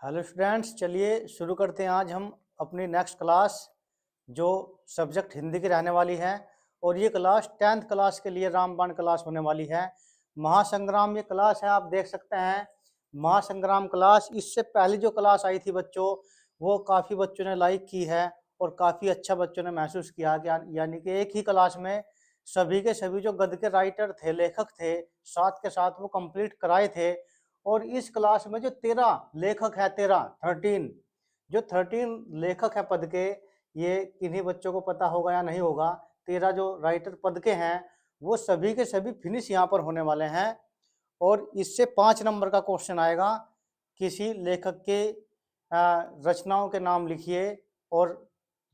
Hello students, चलिए शुरू करते हैं। आज हम अपनी नेक्स्ट क्लास जो सब्जेक्ट हिंदी की रहने वाली है, और ये क्लास 10th क्लास के लिए रामबाण क्लास होने वाली है। महासंग्राम ये क्लास है, आप देख सकते हैं। महासंग्राम क्लास, इससे पहले जो क्लास आई थी बच्चों, वो काफ़ी बच्चों ने लाइक की है और काफ़ी अच्छा बच्चों ने महसूस किया कि यानी कि एक ही क्लास में सभी के सभी जो गद्य के राइटर थे, लेखक थे, साथ के साथ वो कंप्लीट कराए थे। और इस क्लास में जो 13 लेखक है, 13 लेखक है पद के, ये किन्हीं बच्चों को पता होगा या नहीं होगा। 13 जो राइटर पद के हैं वो सभी के सभी फिनिश यहाँ पर होने वाले हैं। और इससे 5 नंबर का क्वेश्चन आएगा। किसी लेखक के रचनाओं के नाम लिखिए और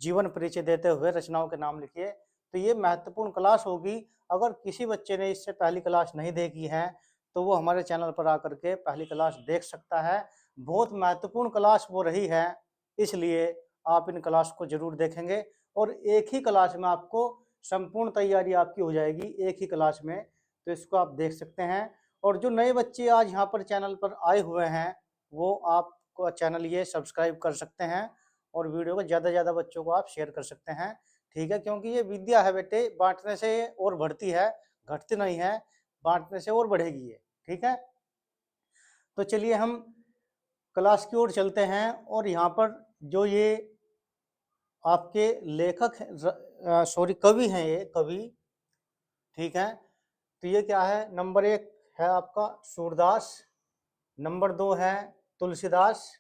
जीवन परिचय देते हुए रचनाओं के नाम लिखिए। तो ये महत्वपूर्ण क्लास होगी। अगर किसी बच्चे ने इससे पहली क्लास नहीं देखी है तो वो हमारे चैनल पर आकर के पहली क्लास देख सकता है। बहुत महत्वपूर्ण क्लास वो रही है, इसलिए आप इन क्लास को जरूर देखेंगे। और एक ही क्लास में आपको संपूर्ण तैयारी आपकी हो जाएगी, एक ही क्लास में। तो इसको आप देख सकते हैं। और जो नए बच्चे आज यहाँ पर चैनल पर आए हुए हैं, वो आपको चैनल ये सब्सक्राइब कर सकते हैं और वीडियो को ज़्यादा से ज़्यादा बच्चों को आप शेयर कर सकते हैं। ठीक है, क्योंकि ये विद्या है बेटे, बांटने से ये और बढ़ती है, घटती नहीं है। बांटने से और बढ़ेगी ये। ठीक है, तो चलिए हम क्लास की ओर चलते हैं। और यहाँ पर जो ये आपके लेखक सॉरी कवि हैं, ये कवि, ठीक है। तो ये क्या है, नंबर 1 है आपका सूरदास, नंबर 2 है तुलसीदास।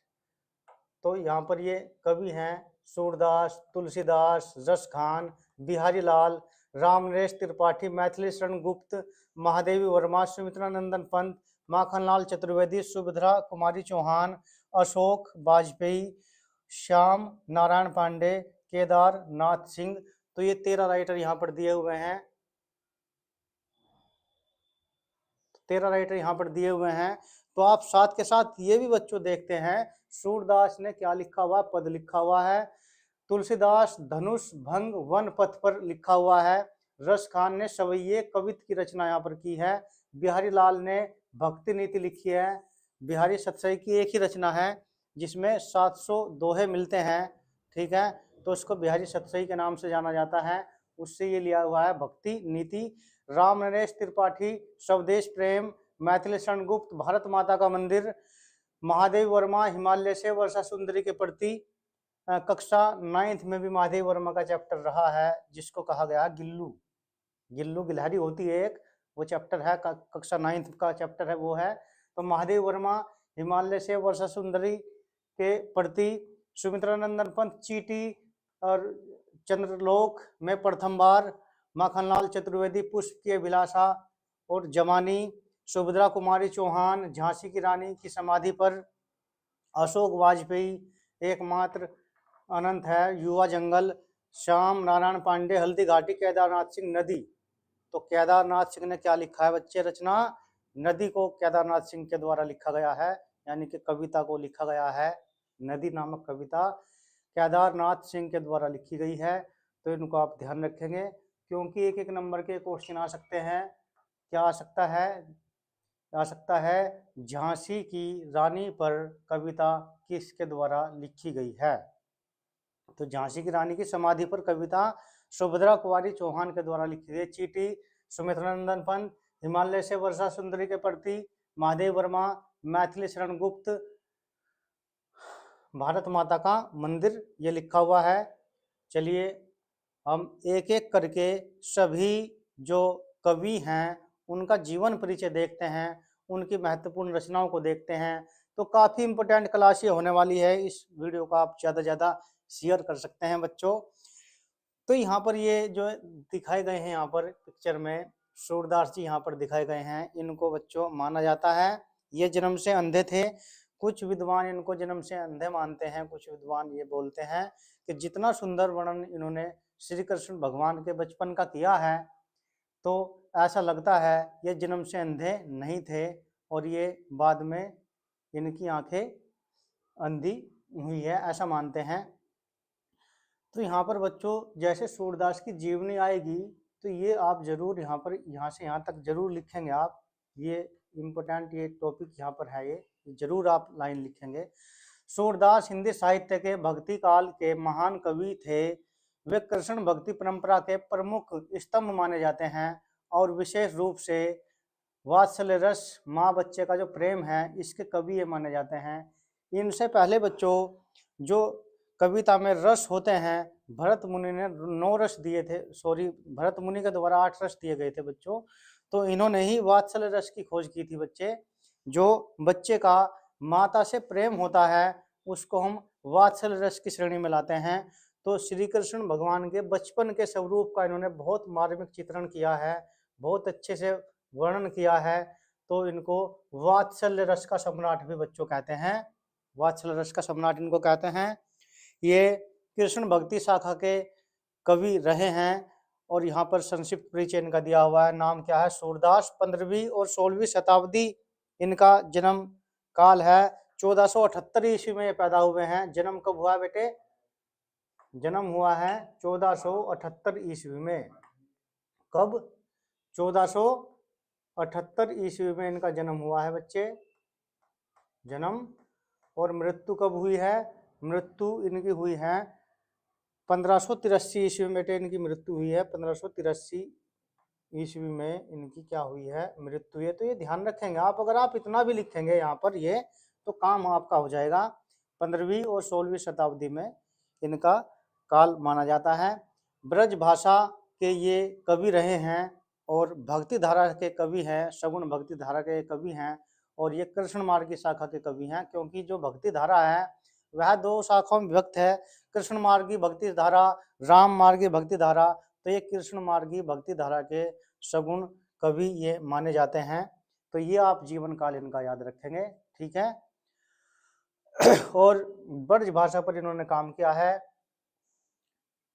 तो यहाँ पर ये कवि हैं सूरदास, तुलसीदास, जस खान, बिहारी लाल, रामनरेश त्रिपाठी, मैथिली शरण गुप्त, महादेवी वर्मा, सुमित्रा नंदन पंत, माखनलाल चतुर्वेदी, सुभद्रा कुमारी चौहान, अशोक वाजपेयी, श्याम नारायण पांडे, केदार नाथ सिंह। तो ये 13 राइटर यहाँ पर दिए हुए हैं। 13 राइटर यहाँ पर दिए हुए हैं। तो आप साथ के साथ ये भी बच्चों देखते हैं, सूरदास ने क्या लिखा हुआ, पद लिखा हुआ है। तुलसीदास धनुष भंग वन पथ पर लिखा हुआ है। रस खान ने सवैये कवित्त की रचना यहाँ पर की है। बिहारी लाल ने भक्ति नीति लिखी है। बिहारी सतसई की एक ही रचना है जिसमें 700 दोहे मिलते हैं। ठीक है, तो उसको बिहारी सतसई के नाम से जाना जाता है, उससे ये लिया हुआ है भक्ति नीति। राम नरेश त्रिपाठी स्वदेश प्रेम, मैथिली शरण गुप्त भारत माता का मंदिर, महादेव वर्मा हिमालय से वर्षा सुंदरी के प्रति। कक्षा 9th में भी महादेव वर्मा का चैप्टर रहा है जिसको कहा गया गिल्लू, गिल्लू गिलहरी होती है एक, वो चैप्टर है, कक्षा 9th का चैप्टर है वो है। तो महादेव वर्मा हिमालय से वर्षा सुंदरी के प्रति, सुमित्रा नंदन पंत चीटी और चंद्रलोक में प्रथम बार, माखनलाल चतुर्वेदी पुष्प की अभिलाषा और जवानी, सुभद्रा कुमारी चौहान झांसी की रानी की समाधि पर, अशोक वाजपेयी एकमात्र अनंत है, युवा जंगल, श्याम नारायण पांडे हल्दी घाटी, केदारनाथ सिंह नदी। तो केदारनाथ सिंह ने क्या लिखा है बच्चे, रचना नदी को केदारनाथ सिंह के द्वारा लिखा गया है, यानी कि कविता को लिखा गया है। नदी नामक कविता केदारनाथ सिंह के द्वारा लिखी गई है। तो इनको आप ध्यान रखेंगे, क्योंकि एक एक नंबर के क्वेश्चन आ सकते हैं। क्या आ सकता है झांसी की रानी पर कविता किसके द्वारा लिखी गई है। तो झांसी की रानी की समाधि पर कविता सुभद्रा कुमारी चौहान के द्वारा लिखी गई। चीटी सुमित्रा नंदन पंत, हिमालय से वर्षा सुंदरी के प्रति महादेव वर्मा, मैथिली शरण गुप्त भारत माता का मंदिर, ये लिखा हुआ है। चलिए हम एक एक करके सभी जो कवि हैं उनका जीवन परिचय देखते हैं, उनकी महत्वपूर्ण रचनाओं को देखते हैं। तो काफ़ी इंपॉर्टेंट क्लास ये होने वाली है। इस वीडियो को आप ज़्यादा से ज़्यादा शेयर कर सकते हैं बच्चों। तो यहाँ पर ये जो दिखाए गए हैं, यहाँ पर पिक्चर में सूरदास जी यहाँ पर दिखाए गए हैं। इनको बच्चों माना जाता है ये जन्म से अंधे थे। कुछ विद्वान इनको जन्म से अंधे मानते हैं, कुछ विद्वान ये बोलते हैं कि जितना सुंदर वर्णन इन्होंने श्री कृष्ण भगवान के बचपन का किया है, तो ऐसा लगता है ये जन्म से अंधे नहीं थे और ये बाद में इनकी आंखें अंधी हुई है, ऐसा मानते हैं। तो यहाँ पर बच्चों जैसे सूरदास की जीवनी आएगी तो ये आप जरूर यहाँ पर, यहाँ से यहाँ तक जरूर लिखेंगे आप। ये इम्पोर्टेंट ये टॉपिक यहाँ पर है, ये जरूर आप लाइन लिखेंगे। सूरदास हिंदी साहित्य के भक्ति काल के महान कवि थे। वे कृष्ण भक्ति परंपरा के प्रमुख स्तंभ माने जाते हैं और विशेष रूप से वात्सल्य रस, माँ बच्चे का जो प्रेम है, इसके कवि ये माने जाते हैं। इनसे पहले बच्चों जो कविता में रस होते हैं, भरत मुनि ने 9 रस दिए थे, भरत मुनि के द्वारा 8 रस दिए गए थे बच्चों। तो इन्होंने ही वात्सल्य रस की खोज की थी बच्चे। जो बच्चे का माता से प्रेम होता है उसको हम वात्सल्य रस की श्रेणी में लाते हैं। तो श्री कृष्ण भगवान के बचपन के स्वरूप का इन्होंने बहुत मार्मिक चित्रण किया है, बहुत अच्छे से वर्णन किया है। तो इनको वात्सल्य रस का सम्राट भी बच्चों कहते हैं, वात्सल्य रस का सम्राट इनको कहते हैं। ये कृष्ण भक्ति शाखा के कवि रहे हैं और यहाँ पर संक्षिप्त परिचय इनका दिया हुआ है। नाम क्या है? सूरदास। 15वीं और 16वीं शताब्दी इनका जन्म काल है। 1478 ईस्वी में पैदा हुए हैं। जन्म कब हुआ बेटे? जन्म हुआ है 1478 ईस्वी में। कब? 1478 ईस्वी में इनका जन्म हुआ है बच्चे, जन्म। और मृत्यु कब हुई है? मृत्यु इनकी हुई है 1583 ईस्वी में बेटे, इनकी मृत्यु हुई है 1583 ईस्वी में इनकी क्या हुई है? मृत्यु हुई है। तो ये ध्यान रखेंगे आप, अगर आप इतना भी लिखेंगे यहाँ पर ये, तो काम आपका हो जाएगा। 15वीं और 16वीं शताब्दी में इनका काल माना जाता है। ब्रज भाषा के ये कवि रहे हैं और भक्ति धारा के कवि हैं, सगुण भक्ति धारा के कवि हैं। और ये कृष्ण मार्ग की शाखा के कवि हैं, क्योंकि जो भक्ति धारा है वह 2 शाखाओं में विभक्त है, कृष्ण मार्गी भक्ति धारा, राम मार्गी भक्ति धारा। तो ये कृष्ण मार्गी भक्ति धारा के सगुण कवि ये माने जाते हैं। तो ये आप जीवन काल इनका याद रखेंगे, ठीक है। और ब्रज भाषा पर इन्होंने काम किया है।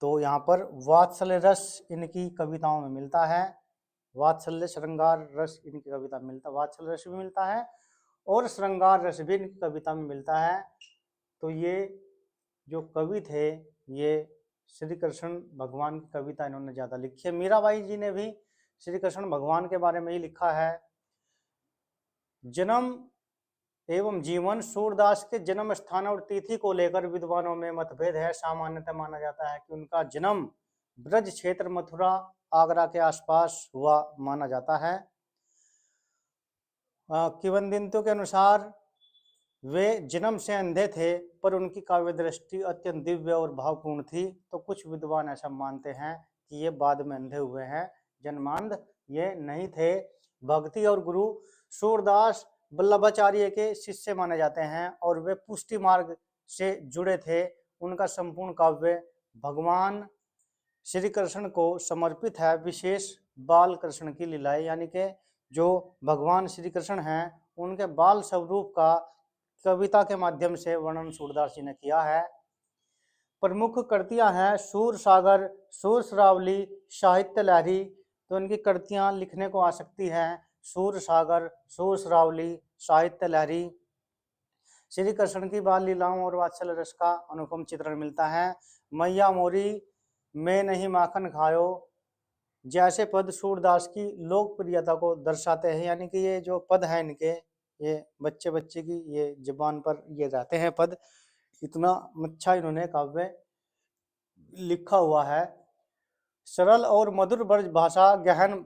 तो यहाँ पर वात्सल्य रस इनकी कविताओं में मिलता है, वात्सल्य श्रृंगार रस इनकी कविता में मिलता है, वात्सल्य रस भी मिलता है और श्रृंगार रस भी इनकी कविता में मिलता है। तो ये जो कवि थे ये श्री कृष्ण भगवान की कविता इन्होंने ज़्यादा लिखी है। मीराबाई जी ने भी श्री कृष्ण भगवान के बारे में ही लिखा है। जन्म एवं जीवन। सूरदास के जन्म स्थान और तिथि को लेकर विद्वानों में मतभेद है। सामान्यतः माना जाता है कि उनका जन्म ब्रज क्षेत्र मथुरा आगरा के आसपास हुआ माना जाता है। किंवदंतियों के अनुसार वे जन्म से अंधे थे, पर उनकी काव्य दृष्टि अत्यंत दिव्य और भावपूर्ण थी। तो कुछ विद्वान ऐसा मानते हैं कि ये बाद में अंधे हुए हैं, जन्मांध ये नहीं थे। भक्ति और गुरु सूरदास वल्लभाचार्य के शिष्य माने जाते हैं और वे पुष्टि मार्ग से जुड़े थे। उनका संपूर्ण काव्य भगवान श्री कृष्ण को समर्पित है, विशेष बाल कृष्ण की लीलाएं, यानी कि जो भगवान श्री कृष्ण हैं उनके बाल स्वरूप का कविता के माध्यम से वर्णन सूरदास जी ने किया है। प्रमुख कृतियां हैं सूर सागर, सूर श्रावली, साहित्य लहरी। तो इनकी कृतियां लिखने को आ सकती हैं सूर सागर, सूर श्रावली, साहित्य लहरी। श्री कृष्ण की बाल लीलाओं और वात्सल्य रस का अनुपम चित्रण मिलता है। मैया मोरी मैं नहीं माखन खायो जैसे पद सूरदास की लोकप्रियता को दर्शाते हैं, यानी कि ये जो पद है इनके, ये बच्चे बच्चे की ये जुबान पर ये रहते हैं पद। इतना अच्छा इन्होंने काव्य लिखा हुआ है। सरल और मधुर ब्रज भाषा, गहन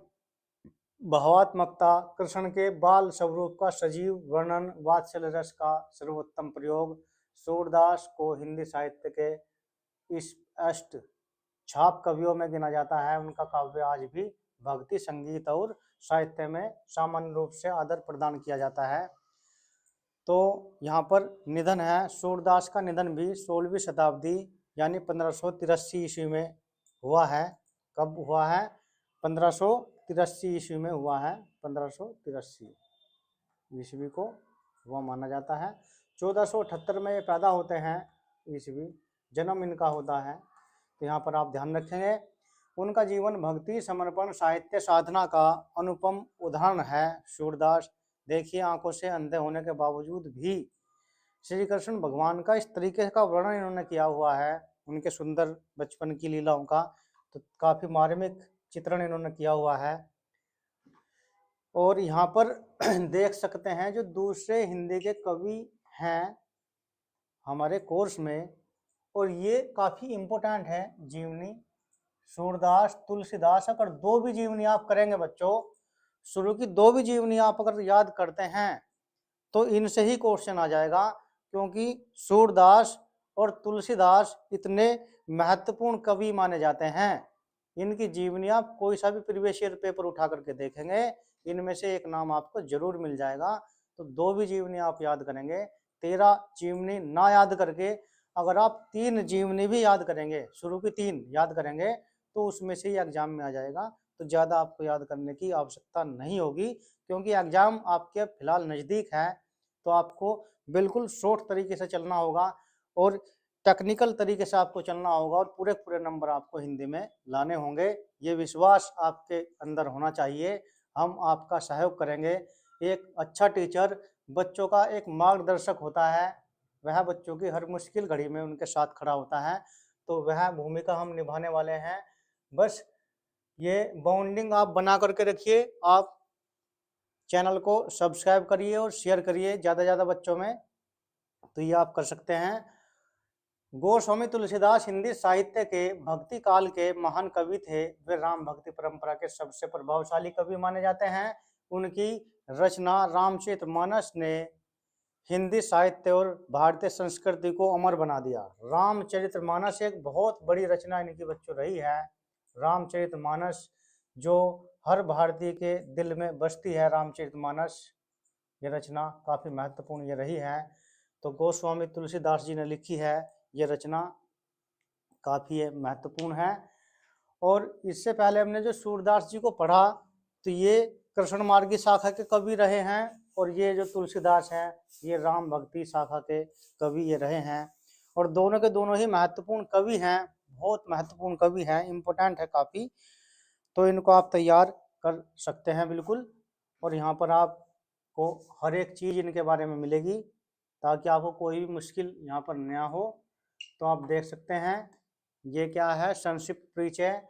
भावात्मकता, कृष्ण के बाल स्वरूप का सजीव वर्णन, वात्सल्य रस का सर्वोत्तम प्रयोग। सूरदास को हिंदी साहित्य के इस अष्ट छाप कवियों में गिना जाता है। उनका काव्य आज भी भक्ति संगीत और साहित्य में सामान्य रूप से आदर प्रदान किया जाता है। तो यहाँ पर निधन है, सूरदास का निधन भी 16वीं शताब्दी यानी 1583 ईस्वी में हुआ है। कब हुआ है? 1583 ईस्वी में हुआ है, 1583 ईस्वी को हुआ माना जाता है। 1478 में ये पैदा होते हैं ईस्वी, जन्म इनका होता है। तो यहाँ पर आप ध्यान रखेंगे। उनका जीवन भक्ति, समर्पण, साहित्य साधना का अनुपम उदाहरण है। सूरदास देखिए आंखों से अंधे होने के बावजूद भी श्री कृष्ण भगवान का इस तरीके का वर्णन इन्होंने किया हुआ है, उनके सुंदर बचपन की लीलाओं का। तो काफी मार्मिक चित्रण इन्होंने किया हुआ है। और यहाँ पर देख सकते हैं जो दूसरे हिंदी के कवि हैं हमारे कोर्स में, और ये काफ़ी इम्पोर्टेंट है जीवनी। सूरदास, तुलसीदास, अगर दो भी जीवनी आप करेंगे बच्चों, शुरू की दो भी जीवनी आप अगर याद करते हैं तो इनसे ही क्वेश्चन आ जाएगा, क्योंकि सूरदास और तुलसीदास इतने महत्वपूर्ण कवि माने जाते हैं। इनकी जीवनी आप कोई सा भी प्रीवियस ईयर पेपर उठा करके देखेंगे, इनमें से एक नाम आपको जरूर मिल जाएगा। तो दो भी जीवनी आप याद करेंगे, 13 जीवनी ना याद करके अगर आप 3 जीवनी भी याद करेंगे, शुरू की 3 याद करेंगे, तो उसमें से ही एग्जाम में आ जाएगा। तो ज़्यादा आपको याद करने की आवश्यकता नहीं होगी, क्योंकि एग्जाम आपके फिलहाल नज़दीक है। तो आपको बिल्कुल शॉर्ट तरीके से चलना होगा और टेक्निकल तरीके से आपको चलना होगा, और पूरे पूरे नंबर आपको हिंदी में लाने होंगे। ये विश्वास आपके अंदर होना चाहिए। हम आपका सहयोग करेंगे। एक अच्छा टीचर बच्चों का एक मार्गदर्शक होता है, वह बच्चों की हर मुश्किल घड़ी में उनके साथ खड़ा होता है। तो वह भूमिका हम निभाने वाले हैं। बस ये बॉन्डिंग आप बना करके रखिए। आप चैनल को सब्सक्राइब करिए और शेयर करिए ज़्यादा से ज़्यादा बच्चों में, तो ये आप कर सकते हैं। गोस्वामी तुलसीदास हिंदी साहित्य के भक्ति काल के महान कवि थे। वे राम भक्ति परंपरा के सबसे प्रभावशाली कवि माने जाते हैं। उनकी रचना रामचरितमानस ने हिंदी साहित्य और भारतीय संस्कृति को अमर बना दिया। रामचरितमानस एक बहुत बड़ी रचना इनकी बच्चों रही है। रामचरितमानस जो हर भारतीय के दिल में बसती है, रामचरितमानस ये रचना काफ़ी महत्वपूर्ण ये रही है। तो गोस्वामी तुलसीदास जी ने लिखी है ये रचना, काफ़ी महत्वपूर्ण है। और इससे पहले हमने जो सूरदास जी को पढ़ा, तो ये कृष्ण मार्गी शाखा के कवि रहे हैं, और ये जो तुलसीदास हैं ये राम भक्ति शाखा के कवि ये रहे हैं। और दोनों के दोनों ही महत्वपूर्ण कवि हैं, बहुत महत्वपूर्ण कवि हैं, इम्पोर्टेंट है काफ़ी। तो इनको आप तैयार कर सकते हैं बिल्कुल। और यहाँ पर आपको हर एक चीज़ इनके बारे में मिलेगी, ताकि आपको कोई भी मुश्किल यहाँ पर नया हो। तो आप देख सकते हैं ये क्या है, संक्षिप्त परिचय।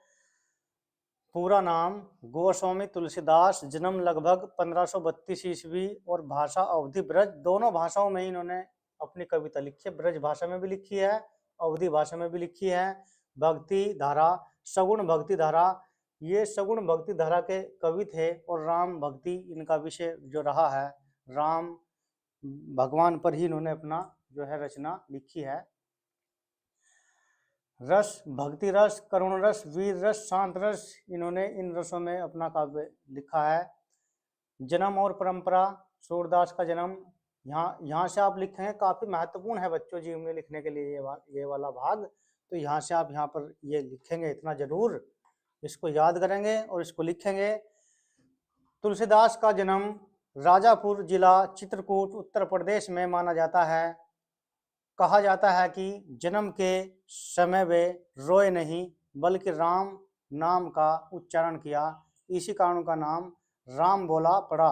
पूरा नाम गोस्वामी तुलसीदास, जन्म लगभग 1532 ईस्वी, और भाषा अवधी ब्रज। दोनों भाषाओं में इन्होंने अपनी कविता लिखी है, ब्रज भाषा में भी लिखी है, अवधी भाषा में भी लिखी है। भक्ति धारा, सगुण भक्ति धारा, ये सगुण भक्ति धारा के कवि थे। और राम भक्ति इनका विषय जो रहा है, राम भगवान पर ही इन्होंने अपना जो है रचना लिखी है। रस, भक्ति रस, करुण रस, वीर रस, शांत रस, इन्होंने इन रसों में अपना काव्य लिखा है। जन्म और परंपरा, सूरदास का जन्म, यहाँ से आप लिखेंगे, काफ़ी महत्वपूर्ण है बच्चों जीवनी लिखने के लिए ये वाला भाग। तो यहाँ से आप यहाँ पर ये लिखेंगे, इतना जरूर इसको याद करेंगे और इसको लिखेंगे। तुलसीदास का जन्म राजापुर जिला चित्रकूट उत्तर प्रदेश में माना जाता है। कहा जाता है कि जन्म के समय वे रोए नहीं, बल्कि राम नाम का उच्चारण किया, इसी कारण उनका नाम राम बोला पड़ा।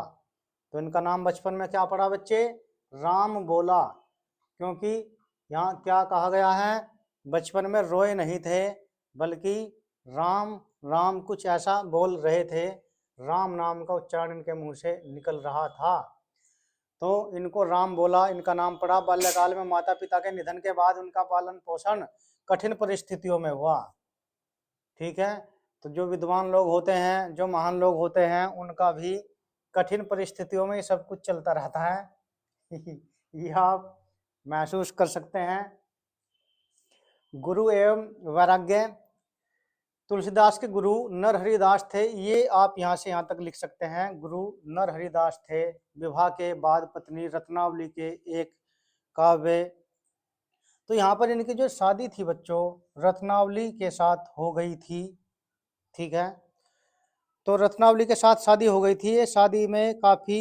तो इनका नाम बचपन में क्या पड़ा बच्चे, राम बोला, क्योंकि यहाँ क्या कहा गया है, बचपन में रोए नहीं थे, बल्कि राम राम कुछ ऐसा बोल रहे थे, राम नाम का उच्चारण इनके मुंह से निकल रहा था, तो इनको राम बोला इनका नाम पड़ा। बाल्यकाल में माता पिता के निधन के बाद उनका पालन पोषण कठिन परिस्थितियों में हुआ। ठीक है, तो जो विद्वान लोग होते हैं, जो महान लोग होते हैं, उनका भी कठिन परिस्थितियों में सब कुछ चलता रहता है। यह आप महसूस कर सकते हैं। गुरु एवं वैराग्य, तुलसीदास के गुरु नरहरिदास थे। ये आप यहाँ से यहाँ तक लिख सकते हैं, गुरु नरहरिदास थे। विवाह के बाद पत्नी रत्नावली के एक काव्य, तो यहाँ पर इनकी जो शादी थी बच्चों, रत्नावली के साथ हो गई थी। ठीक है, तो रत्नावली के साथ शादी हो गई थी। ये शादी में काफ़ी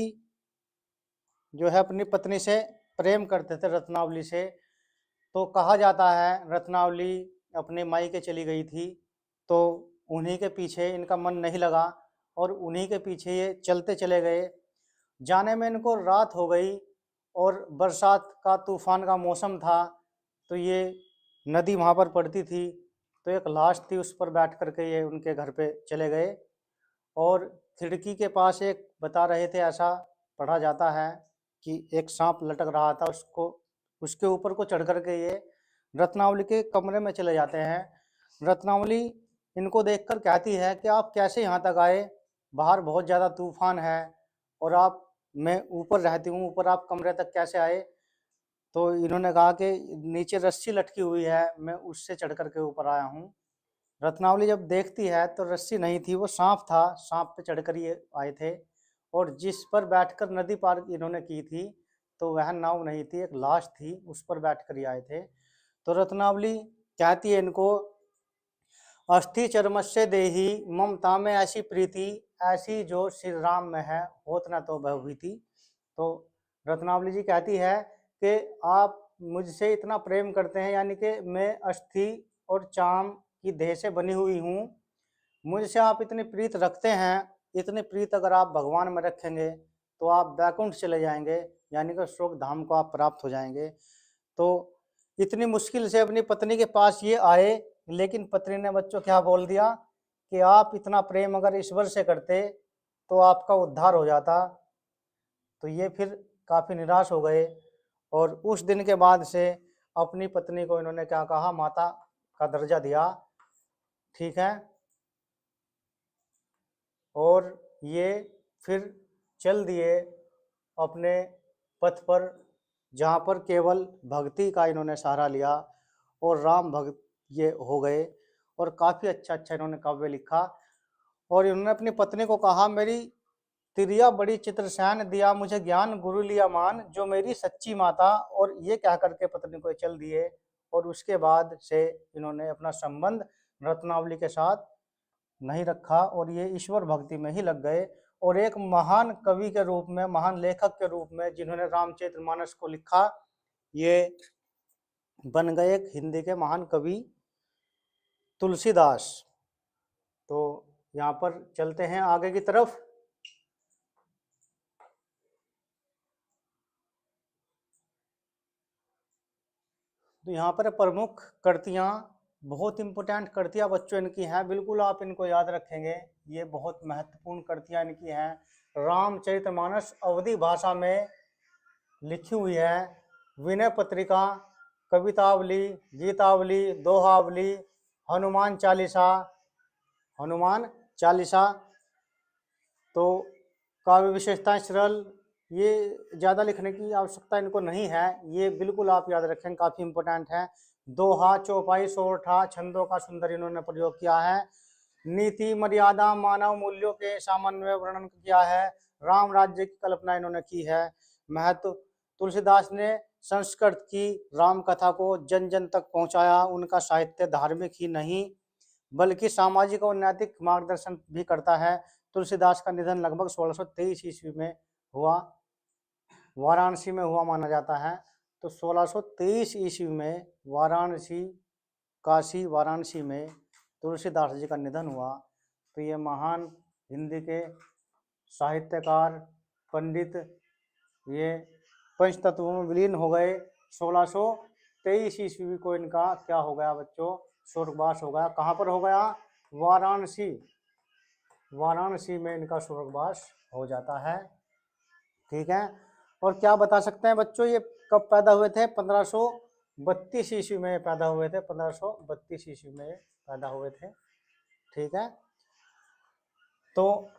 जो है अपनी पत्नी से प्रेम करते थे, रत्नावली से। तो कहा जाता है रत्नावली अपने मायके चली गई थी, तो उन्हीं के पीछे इनका मन नहीं लगा और उन्हीं के पीछे ये चलते चले गए। जाने में इनको रात हो गई और बरसात का तूफान का मौसम था, तो ये नदी वहाँ पर पड़ती थी, तो एक लाश थी, उस पर बैठ करके ये उनके घर पे चले गए। और खिड़की के पास एक बता रहे थे, ऐसा पढ़ा जाता है कि एक सांप लटक रहा था, उसको उसके ऊपर को चढ़ करके ये रत्नावली के कमरे में चले जाते हैं। रत्नावली इनको देखकर कहती है कि आप कैसे यहाँ तक आए, बाहर बहुत ज़्यादा तूफान है और आप, मैं ऊपर रहती हूँ, ऊपर आप कमरे तक कैसे आए। तो इन्होंने कहा कि नीचे रस्सी लटकी हुई है, मैं उससे चढ़ करके ऊपर आया हूँ। रत्नावली जब देखती है तो रस्सी नहीं थी, वो सांप था, सांप पे चढ़कर ये आए थे। और जिस पर बैठकर नदी पार इन्होंने की थी तो वह नाव नहीं थी, एक लाश थी, उस पर बैठकर ये आए थे। तो रत्नावली कहती है इनको, अस्थि चर्मस्य देही ममता में ऐसी प्रीति, ऐसी जो श्री राम में है होत न तो भयभीति। तो रत्नावली जी कहती है कि आप मुझसे इतना प्रेम करते हैं, यानी कि मैं अस्थि और चाम की देह से बनी हुई हूँ, मुझसे आप इतनी प्रीत रखते हैं, इतनी प्रीत अगर आप भगवान में रखेंगे तो आप वैकुंठ चले जाएंगे, यानी कि स्वर्ग धाम को आप प्राप्त हो जाएंगे। तो इतनी मुश्किल से अपनी पत्नी के पास ये आए, लेकिन पत्नी ने बच्चों क्या बोल दिया कि आप इतना प्रेम अगर ईश्वर से करते तो आपका उद्धार हो जाता। तो ये फिर काफ़ी निराश हो गए और उस दिन के बाद से अपनी पत्नी को इन्होंने क्या कहा, माता का दर्जा दिया। ठीक है, और ये फिर चल दिए अपने पथ पर, जहाँ पर केवल भक्ति का इन्होंने सहारा लिया और राम भक्त ये हो गए। और काफ़ी अच्छा अच्छा इन्होंने काव्य लिखा। और इन्होंने अपनी पत्नी को कहा, मेरी तिरिया बड़ी चित्रसेन, दिया मुझे ज्ञान गुरु लिया मान, जो मेरी सच्ची माता। और ये कह करके पत्नी को चल दिए। और उसके बाद से इन्होंने अपना संबंध रत्नावली के साथ नहीं रखा और ये ईश्वर भक्ति में ही लग गए। और एक महान कवि के रूप में, महान लेखक के रूप में जिन्होंने रामचरितमानस को लिखा, ये बन गए एक हिंदी के महान कवि तुलसीदास। तो यहाँ पर चलते हैं आगे की तरफ। तो यहाँ पर प्रमुख कृतियाँ, बहुत इंपॉर्टेंट कृतियाँ बच्चों इनकी हैं, बिल्कुल आप इनको याद रखेंगे, ये बहुत महत्वपूर्ण कृतियाँ इनकी हैं। रामचरितमानस अवधी भाषा में लिखी हुई है। विनय पत्रिका, कवितावली, गीतावली, दोहावली, हनुमान चालीसा, हनुमान चालीसा। तो काव्य विशेषताएं सरल, ये ज़्यादा लिखने की आवश्यकता इनको नहीं है, ये बिल्कुल आप याद रखें, काफ़ी इंपॉर्टेंट है। दोहा, चौपाई, सोरठा, छंदों का सुंदर इन्होंने प्रयोग किया है। नीति, मर्यादा, मानव मूल्यों के सामान्य वर्णन किया है। राम राज्य की कल्पना इन्होंने की है। महत्व, तुलसीदास ने संस्कृत की राम कथा को जन जन तक पहुंचाया। उनका साहित्य धार्मिक ही नहीं बल्कि सामाजिक और नैतिक मार्गदर्शन भी करता है। तुलसीदास का निधन लगभग 1623 ईस्वी में हुआ, वाराणसी में हुआ माना जाता है। तो 1623 ईस्वी में वाराणसी, काशी वाराणसी में तुलसीदास जी का निधन हुआ। तो ये महान हिंदी के साहित्यकार, पंडित, ये पंचतत्वों में विलीन हो गए। 1623 ईस्वी को इनका क्या हो गया बच्चों, स्वर्गवास हो गया। कहाँ पर हो गया, वाराणसी, वाराणसी में इनका स्वर्गवास हो जाता है। ठीक है, और क्या बता सकते हैं बच्चों, ये कब पैदा हुए थे, 1532 ईस्वी में पैदा हुए थे, 1532 ईस्वी में पैदा हुए थे। ठीक है, तो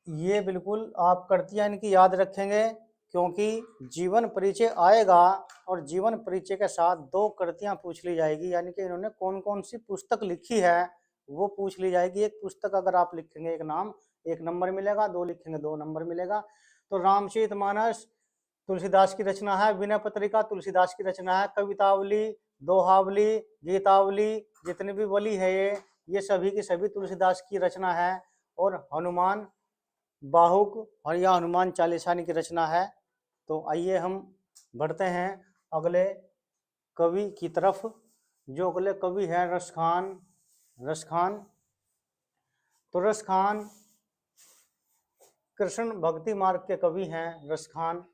ये बिल्कुल आप कृतियाँ इनकी याद रखेंगे, क्योंकि जीवन परिचय आएगा और जीवन परिचय के साथ 2 कृतियाँ पूछ ली जाएगी, यानी कि इन्होंने कौन कौन सी पुस्तक लिखी है वो पूछ ली जाएगी। एक पुस्तक अगर आप लिखेंगे एक नाम 1 नंबर मिलेगा, 2 लिखेंगे 2 नंबर मिलेगा। तो रामचरितमानस तुलसीदास की रचना है, विनय पत्रिका तुलसीदास की रचना है, कवितावली, दोहावली, गीतावली, जितनी भी वली है ये सभी की सभी तुलसीदास की रचना है। और हनुमान बाहुक और या हनुमान चालीसानी की रचना है। तो आइए हम बढ़ते हैं अगले कवि की तरफ। जो अगले कवि हैं रसखान, रसखान। तो रसखान कृष्ण भक्ति मार्ग के कवि हैं रसखान।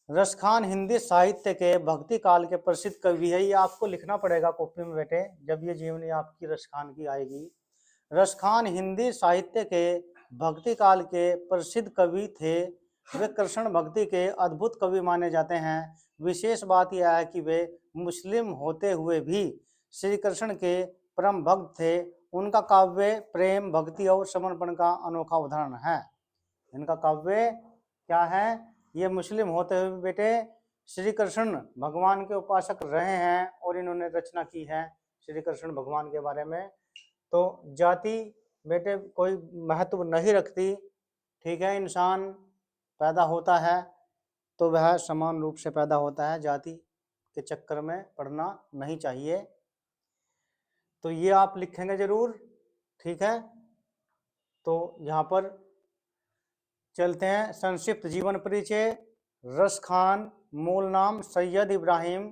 रसखान हिंदी साहित्य के भक्ति काल के प्रसिद्ध कवि है। ये आपको लिखना पड़ेगा कॉपी में बेटे, जब ये जीवनी आपकी रसखान की आएगी। रसखान हिंदी साहित्य के भक्ति काल के प्रसिद्ध कवि थे। वे कृष्ण भक्ति के अद्भुत कवि माने जाते हैं। विशेष बात यह है कि वे मुस्लिम होते हुए भी श्री कृष्ण के परम भक्त थे। उनका काव्य प्रेम, भक्ति और समर्पण का अनोखा उदाहरण है। इनका काव्य क्या है? ये मुस्लिम होते हुए बेटे श्री कृष्ण भगवान के उपासक रहे हैं और इन्होंने रचना की है श्री कृष्ण भगवान के बारे में। तो जाति बेटे कोई महत्व नहीं रखती, ठीक है। इंसान पैदा होता है तो वह समान रूप से पैदा होता है, जाति के चक्कर में पड़ना नहीं चाहिए। तो ये आप लिखेंगे जरूर, ठीक है। तो यहाँ पर चलते हैं। संक्षिप्त जीवन परिचय। रस खान, मूल नाम सैयद इब्राहिम।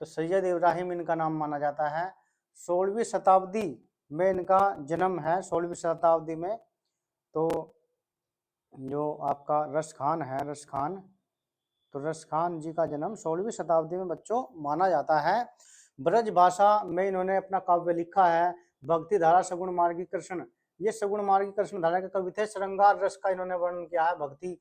तो सैयद इब्राहिम इनका नाम माना जाता है। 16वीं शताब्दी में इनका जन्म है, 16वीं शताब्दी में। तो जो आपका रस खान है, रस खान, तो रस खान जी का जन्म 16वीं शताब्दी में बच्चों माना जाता है। ब्रज भाषा में इन्होंने अपना काव्य लिखा है। भक्ति धारा, सगुण मार्गी कृष्ण, ये सगुण मार्गी कृष्ण धारा के कवि थे। श्रृंगार रस का इन्होंने वर्णन किया है, भक्ति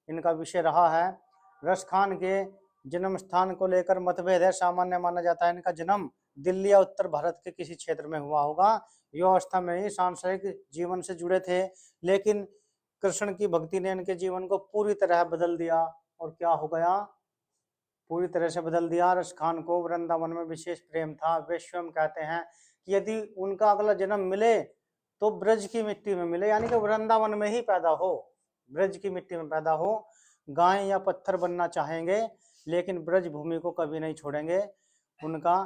इनका विषय रहा है। रस खान के जन्म स्थान को लेकर मतभेद है। सामान्य माना जाता है इनका जन्म दिल्ली या उत्तर भारत के किसी क्षेत्र में हुआ होगा। युवावस्था में ही सांसारिक जीवन से जुड़े थे, लेकिन कृष्ण की भक्ति ने इनके जीवन को पूरी तरह बदल दिया। और क्या हो गया? पूरी तरह से बदल दिया। रस खान को वृंदावन में विशेष प्रेम था। वे स्वयं कहते हैं कि यदि उनका अगला जन्म मिले तो ब्रज की मिट्टी में मिले, यानी कि वृंदावन में ही पैदा हो, ब्रज की मिट्टी में पैदा हो। गाय या पत्थर बनना चाहेंगे लेकिन ब्रज भूमि को कभी नहीं छोड़ेंगे। उनका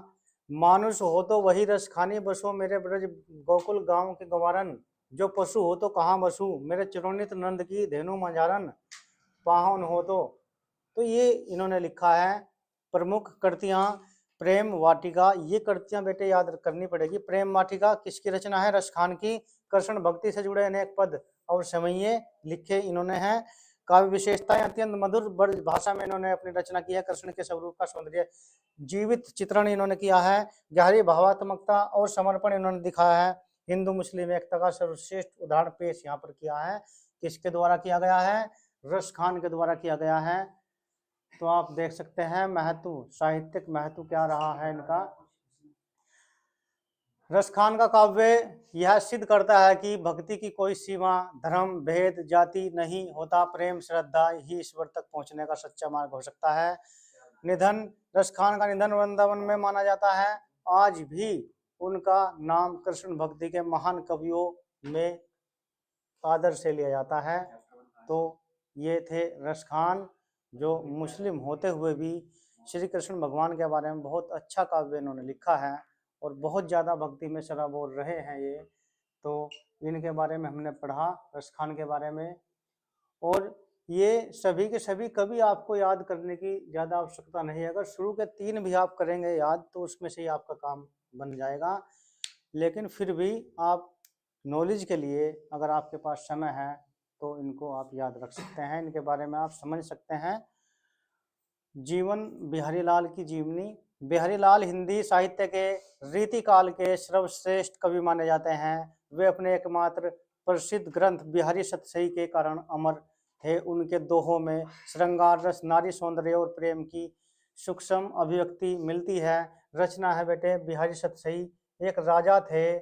मानुष हो तो वही रस खानी बसो, मेरे ब्रज गोकुल गांव के गवारन। जो पशु हो तो कहाँ बसू, मेरे चिरोनित नंद की धेनु मझारन। पाहुन हो तो ये इन्होंने लिखा है। प्रमुख कृतियां प्रेम वाटिका, ये कृतियां बेटे याद करनी पड़ेगी। प्रेम वाटिका किसकी रचना है? रस खान की। कृष्ण भक्ति से जुड़े अनेक पद और समये लिखे इन्होंने हैं। काव्य विशेषताएं अत्यंत मधुर ब्रज भाषा में इन्होंने अपनी रचना की है। कृष्ण के स्वरूप का सौंदर्य जीवित चित्रण इन्होंने किया है। गहरी भावात्मकता और समर्पण इन्होंने दिखाया है। हिंदू मुस्लिम एकता का सर्वश्रेष्ठ उदाहरण पेश यहाँ पर किया है। किसके द्वारा किया गया है? रस खान के द्वारा किया गया है। तो आप देख सकते हैं महत्व, साहित्यिक महत्व क्या रहा है इनका। रस खान का काव्य यह सिद्ध करता है कि भक्ति की कोई सीमा, धर्म, भेद, जाति नहीं होता। प्रेम, श्रद्धा ही ईश्वर तक पहुंचने का सच्चा मार्ग हो सकता है। निधन, रस खान का निधन वृंदावन में माना जाता है। आज भी उनका नाम कृष्ण भक्ति के महान कवियों में आदर से लिया जाता है। तो ये थे रस खान, जो मुस्लिम होते हुए भी श्री कृष्ण भगवान के बारे में बहुत अच्छा काव्य इन्होंने लिखा है और बहुत ज़्यादा भक्ति में सराबोर रहे हैं ये। तो इनके बारे में हमने पढ़ा, रस खान के बारे में। और ये सभी के सभी कभी आपको याद करने की ज़्यादा आवश्यकता नहीं है। अगर शुरू के 3 भी आप करेंगे याद तो उसमें से ही आपका काम बन जाएगा। लेकिन फिर भी आप नॉलेज के लिए अगर आपके पास समय है तो इनको आप याद रख सकते हैं, इनके बारे में आप समझ सकते हैं। जीवन बिहारी लाल की जीवनी। बिहारी लाल हिंदी साहित्य के रीतिकाल के सर्वश्रेष्ठ कवि माने जाते हैं। वे अपने एकमात्र प्रसिद्ध ग्रंथ बिहारी सतसई के कारण अमर थे। उनके दोहों में श्रृंगार रस, नारी सौंदर्य और प्रेम की सूक्ष्म अभिव्यक्ति मिलती है। रचना है बेटे बिहारी सतसई। एक राजा थे,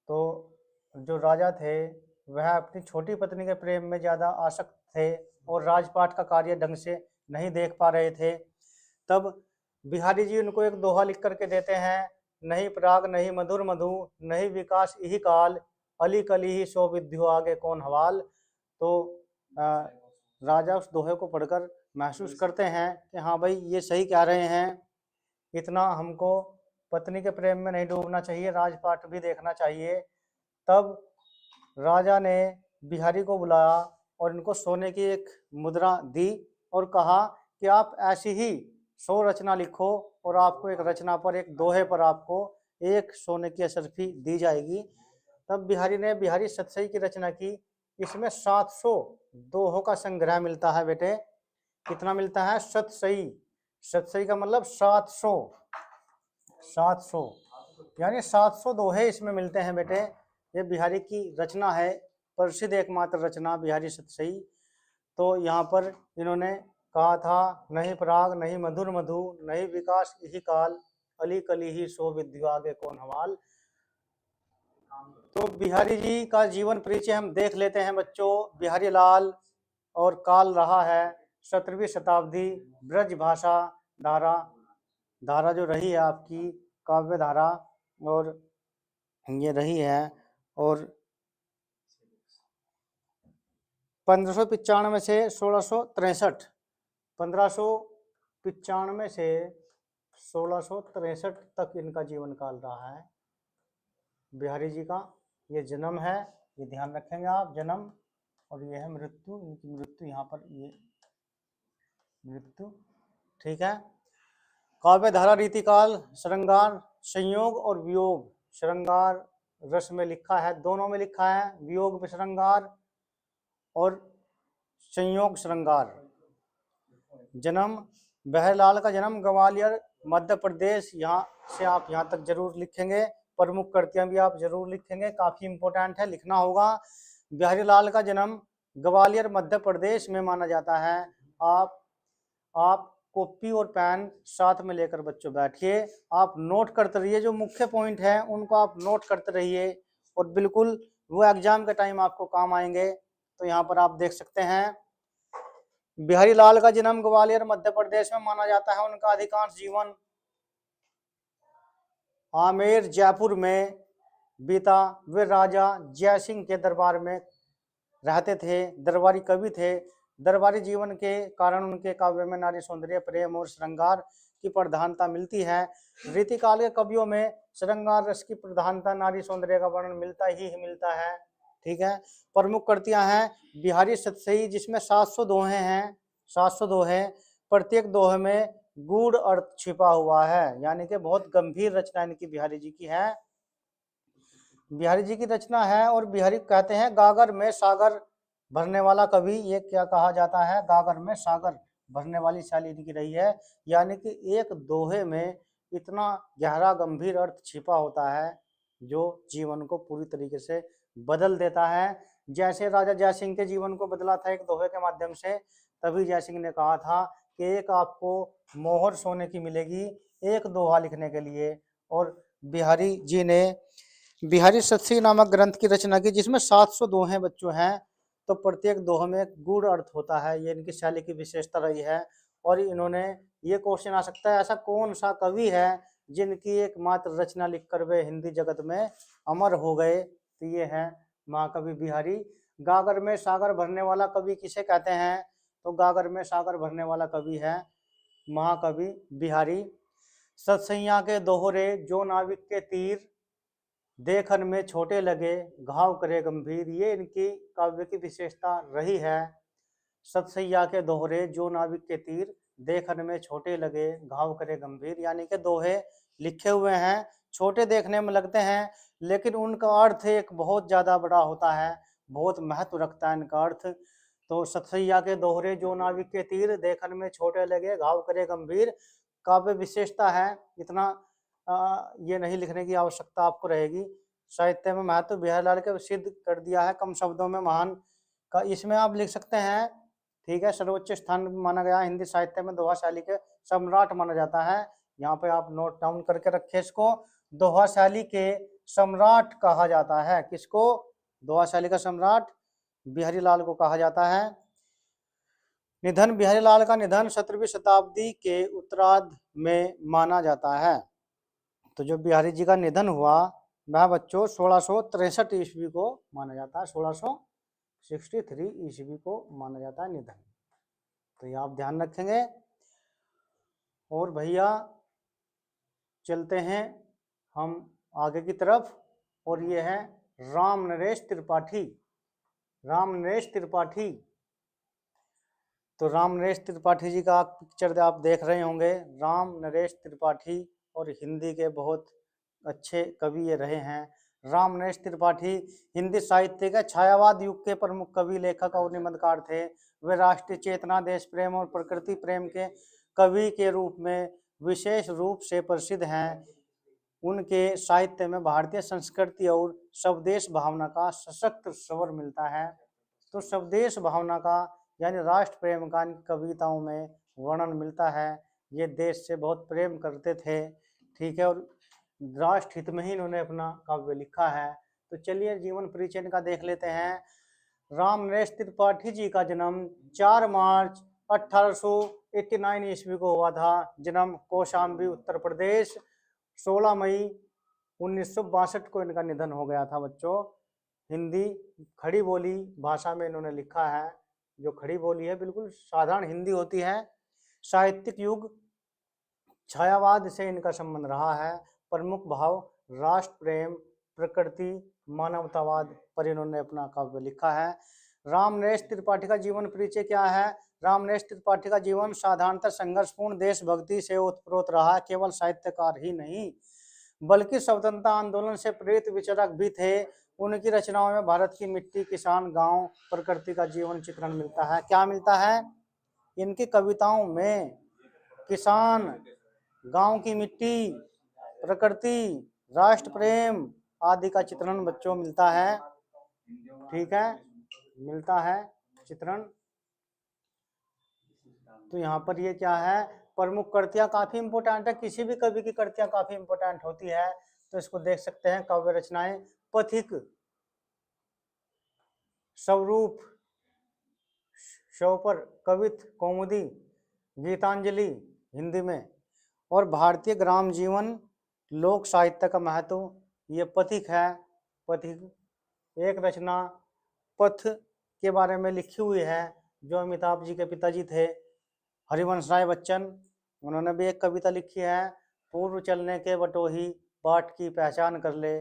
तो जो राजा थे वह अपनी छोटी पत्नी के प्रेम में ज़्यादा आसक्त थे और राजपाट का कार्य ढंग से नहीं देख पा रहे थे। तब बिहारी जी उनको एक दोहा लिख करके देते हैं। नहीं पराग नहीं मधुर मधु, नहीं विकास यही काल, अली कली ही सो विद्यो आगे कौन हवाल। तो राजा उस दोहे को पढ़कर महसूस करते हैं कि हाँ भाई ये सही कह रहे हैं, इतना हमको पत्नी के प्रेम में नहीं डूबना चाहिए, राजपाट भी देखना चाहिए। तब राजा ने बिहारी को बुलाया और इनको सोने की एक मुद्रा दी और कहा कि आप ऐसी ही 100 रचना लिखो और आपको एक रचना पर, एक दोहे पर आपको एक सोने की अशर्फी दी जाएगी। तब बिहारी ने बिहारी सतसई की रचना की। इसमें 700 दोहों का संग्रह मिलता है बेटे। कितना मिलता है? सतसई, सतसई का मतलब 700 यानी 700 दोहे इसमें मिलते हैं बेटे। ये बिहारी की रचना है, प्रसिद्ध एकमात्र रचना बिहारी सतसई। तो यहाँ पर इन्होंने कहा था, नहीं पराग नहीं मधुर मधु, नहीं विकास यही काल, अली कली ही सो विद्या आगे कौन हवाल। तो बिहारी जी का जीवन परिचय हम देख लेते हैं बच्चों। बिहारी लाल और काल रहा है 17वीं शताब्दी ब्रज भाषा धारा, धारा जो रही है आपकी काव्य धारा, और ये रही है। और 1595 से 1663, 1595 से 1663 तक इनका जीवन काल रहा है बिहारी जी का। ये जन्म है, ये ध्यान रखेंगे आप, जन्म, और ये है मृत्यु, इनकी मृत्यु यहाँ पर, ये मृत्यु, ठीक है। काव्य धारा रीतिकाल श्रृंगार संयोग और वियोग, श्रृंगार रस में लिखा है, दोनों में लिखा है, वियोग में श्रृंगार और संयोग श्रृंगार। जन्म बहरलाल का जन्म ग्वालियर मध्य प्रदेश, यहाँ से आप यहाँ तक जरूर लिखेंगे। प्रमुख कृतियां भी आप जरूर लिखेंगे, काफी इंपॉर्टेंट है, लिखना होगा। बिहारी लाल का जन्म ग्वालियर मध्य प्रदेश में माना जाता है। आप कॉपी और पेन साथ में लेकर बच्चों बैठिए, आप नोट करते रहिए, जो मुख्य पॉइंट है उनको आप नोट करते रहिए, और बिल्कुल वो एग्जाम के टाइम आपको काम आएंगे। तो यहाँ पर आप देख सकते हैं बिहारी लाल का जन्म ग्वालियर मध्य प्रदेश में माना जाता है। उनका अधिकांश जीवन आमेर जयपुर में बीता। वे राजा जय सिंह के दरबार में रहते थे, दरबारी कवि थे। दरबारी जीवन के कारण उनके काव्य में नारी सौंदर्य, प्रेम और श्रृंगार की प्रधानता मिलती है। रीतिकाल के कवियों में श्रृंगार रस की प्रधानता, नारी सौंदर्य का वर्णन मिलता ही मिलता है, ठीक है। प्रमुख कृतियां हैं बिहारी सतसई, जिसमें 700 दोहे हैं, 700 दोहे, प्रत्येक दोहे में गूढ़ अर्थ छिपा हुआ है, यानी कि बहुत गंभीर रचना इनकी बिहारी जी की है, बिहारी जी की रचना है। और बिहारी कहते हैं गागर में सागर भरने वाला कवि, ये क्या कहा जाता है, गागर में सागर भरने वाली शैली इनकी रही है, यानी कि एक दोहे में इतना गहरा गंभीर अर्थ छिपा होता है जो जीवन को पूरी तरीके से बदल देता है। जैसे राजा जयसिंह के जीवन को बदला था एक दोहे के माध्यम से, तभी जयसिंह ने कहा था कि एक आपको मोहर सोने की मिलेगी एक दोहा लिखने के लिए। और बिहारी जी ने बिहारी सतसी नामक ग्रंथ की रचना की, जिसमें 700 दोहे बच्चों हैं। तो प्रत्येक दोहे में एक गूढ़ अर्थ होता है, ये इनकी शैली की विशेषता रही है। और इन्होंने, ये क्वेश्चन आ सकता है, ऐसा कौन सा कवि है जिनकी एकमात्र रचना लिखकर वे हिंदी जगत में अमर हो गए, तो ये है महाकवि बिहारी। गागर में सागर भरने वाला कवि किसे कहते हैं, तो गागर में सागर भरने वाला कवि है महाकवि बिहारी। सतसैया के दोहरे जो नाविक के तीर, देखन में छोटे लगे घाव करे गंभीर, ये इनकी काव्य की विशेषता रही है। सतसैया के दोहरे जो नाविक के तीर, देखन में छोटे लगे घाव करे गंभीर, यानी कि दोहे लिखे हुए हैं, छोटे देखने में लगते हैं, लेकिन उनका अर्थ एक बहुत ज्यादा बड़ा होता है, बहुत महत्व रखता है इनका अर्थ। तो सतसैया के दोहरे जो नाविक के तीर, देखन में छोटे लगे घाव करे गंभीर, काव्य विशेषता है। इतना ये नहीं लिखने की आवश्यकता आपको रहेगी। साहित्य में महत्व बिहारी लाल के सिद्ध कर दिया है कम शब्दों में महान का, इसमें आप लिख सकते हैं, ठीक है। सर्वोच्च स्थान माना गया हिंदी साहित्य में, दोहा शैली के सम्राट माना जाता है। यहाँ पे आप नोट डाउन करके रखे इसको, दोहा शैली के सम्राट कहा जाता है। किसको, दोहा शैली का सम्राट बिहारी लाल को कहा जाता है। निधन बिहारी लाल का निधन 17वीं शताब्दी के उत्तरार्ध में माना जाता है। तो जो बिहारी जी का निधन हुआ वह बच्चों 1663 ईस्वी को माना जाता है, 1663 ईस्वी को माना जाता है निधन। तो ये आप ध्यान रखेंगे। और भैया चलते हैं हम आगे की तरफ, और ये है राम नरेश त्रिपाठी। राम नरेश त्रिपाठी, तो राम नरेश त्रिपाठी जी का पिक्चर आप देख रहे होंगे। राम नरेश त्रिपाठी और हिंदी के बहुत अच्छे कवि ये रहे हैं। राम नरेश त्रिपाठी हिंदी साहित्य के छायावाद युग के प्रमुख कवि, लेखक और निबंधकार थे। वे राष्ट्रीय चेतना, देश प्रेम और प्रकृति प्रेम के कवि के रूप में विशेष रूप से प्रसिद्ध हैं। उनके साहित्य में भारतीय संस्कृति और स्वदेश भावना का सशक्त स्वर मिलता है। तो स्वदेश भावना का यानी राष्ट्र प्रेम का इनकी कविताओं में वर्णन मिलता है। ये देश से बहुत प्रेम करते थे, ठीक है, और राष्ट्र हित में ही इन्होंने अपना काव्य लिखा है। तो चलिए जीवन परिचय इनका देख लेते हैं। रामनरेश त्रिपाठी जी का जन्म 4 मार्च 1889 ईस्वी को हुआ था। जन्म कौशाम्बी उत्तर प्रदेश। 16 मई 1962 को इनका निधन हो गया था बच्चों। हिंदी खड़ी बोली भाषा में इन्होंने लिखा है। जो खड़ी बोली है बिल्कुल साधारण हिंदी होती है। साहित्यिक युग छायावाद से इनका संबंध रहा है। प्रमुख भाव राष्ट्र प्रेम, प्रकृति, मानवतावाद पर इन्होंने अपना काव्य लिखा है। रामनरेश त्रिपाठी का जीवन परिचय क्या है? रामनरेश त्रिपाठी का जीवन साधारणतः संघर्षपूर्ण देशभक्ति से ओतप्रोत रहा। केवल साहित्यकार ही नहीं बल्कि स्वतंत्रता आंदोलन से प्रेरित विचारक भी थे। उनकी रचनाओं में भारत की मिट्टी, किसान, गांव, प्रकृति का जीवन चित्रण मिलता है। क्या मिलता है? इनकी कविताओं में किसान, गांव की मिट्टी, प्रकृति, राष्ट्र प्रेम आदि का चित्रण बच्चों मिलता है। ठीक है, मिलता है चित्रण। तो यहाँ पर ये क्या है, प्रमुख कृतियां काफी इंपोर्टेंट है। किसी भी कवि की कृतियां काफी इंपोर्टेंट होती है। तो इसको देख सकते हैं। काव्य रचनाएं पथिक, स्वरूप, शोपर, कवित, कौमुदी, गीतांजलि हिंदी में, और भारतीय ग्राम जीवन, लोक साहित्य का महत्व, ये पथिक है। पथिक एक रचना पथ के बारे में लिखी हुई है, जो अमिताभ जी के पिताजी थे हरिवंश राय बच्चन, उन्होंने भी एक कविता लिखी है। पूर्व चलने के बटोही, बाट की पहचान कर ले,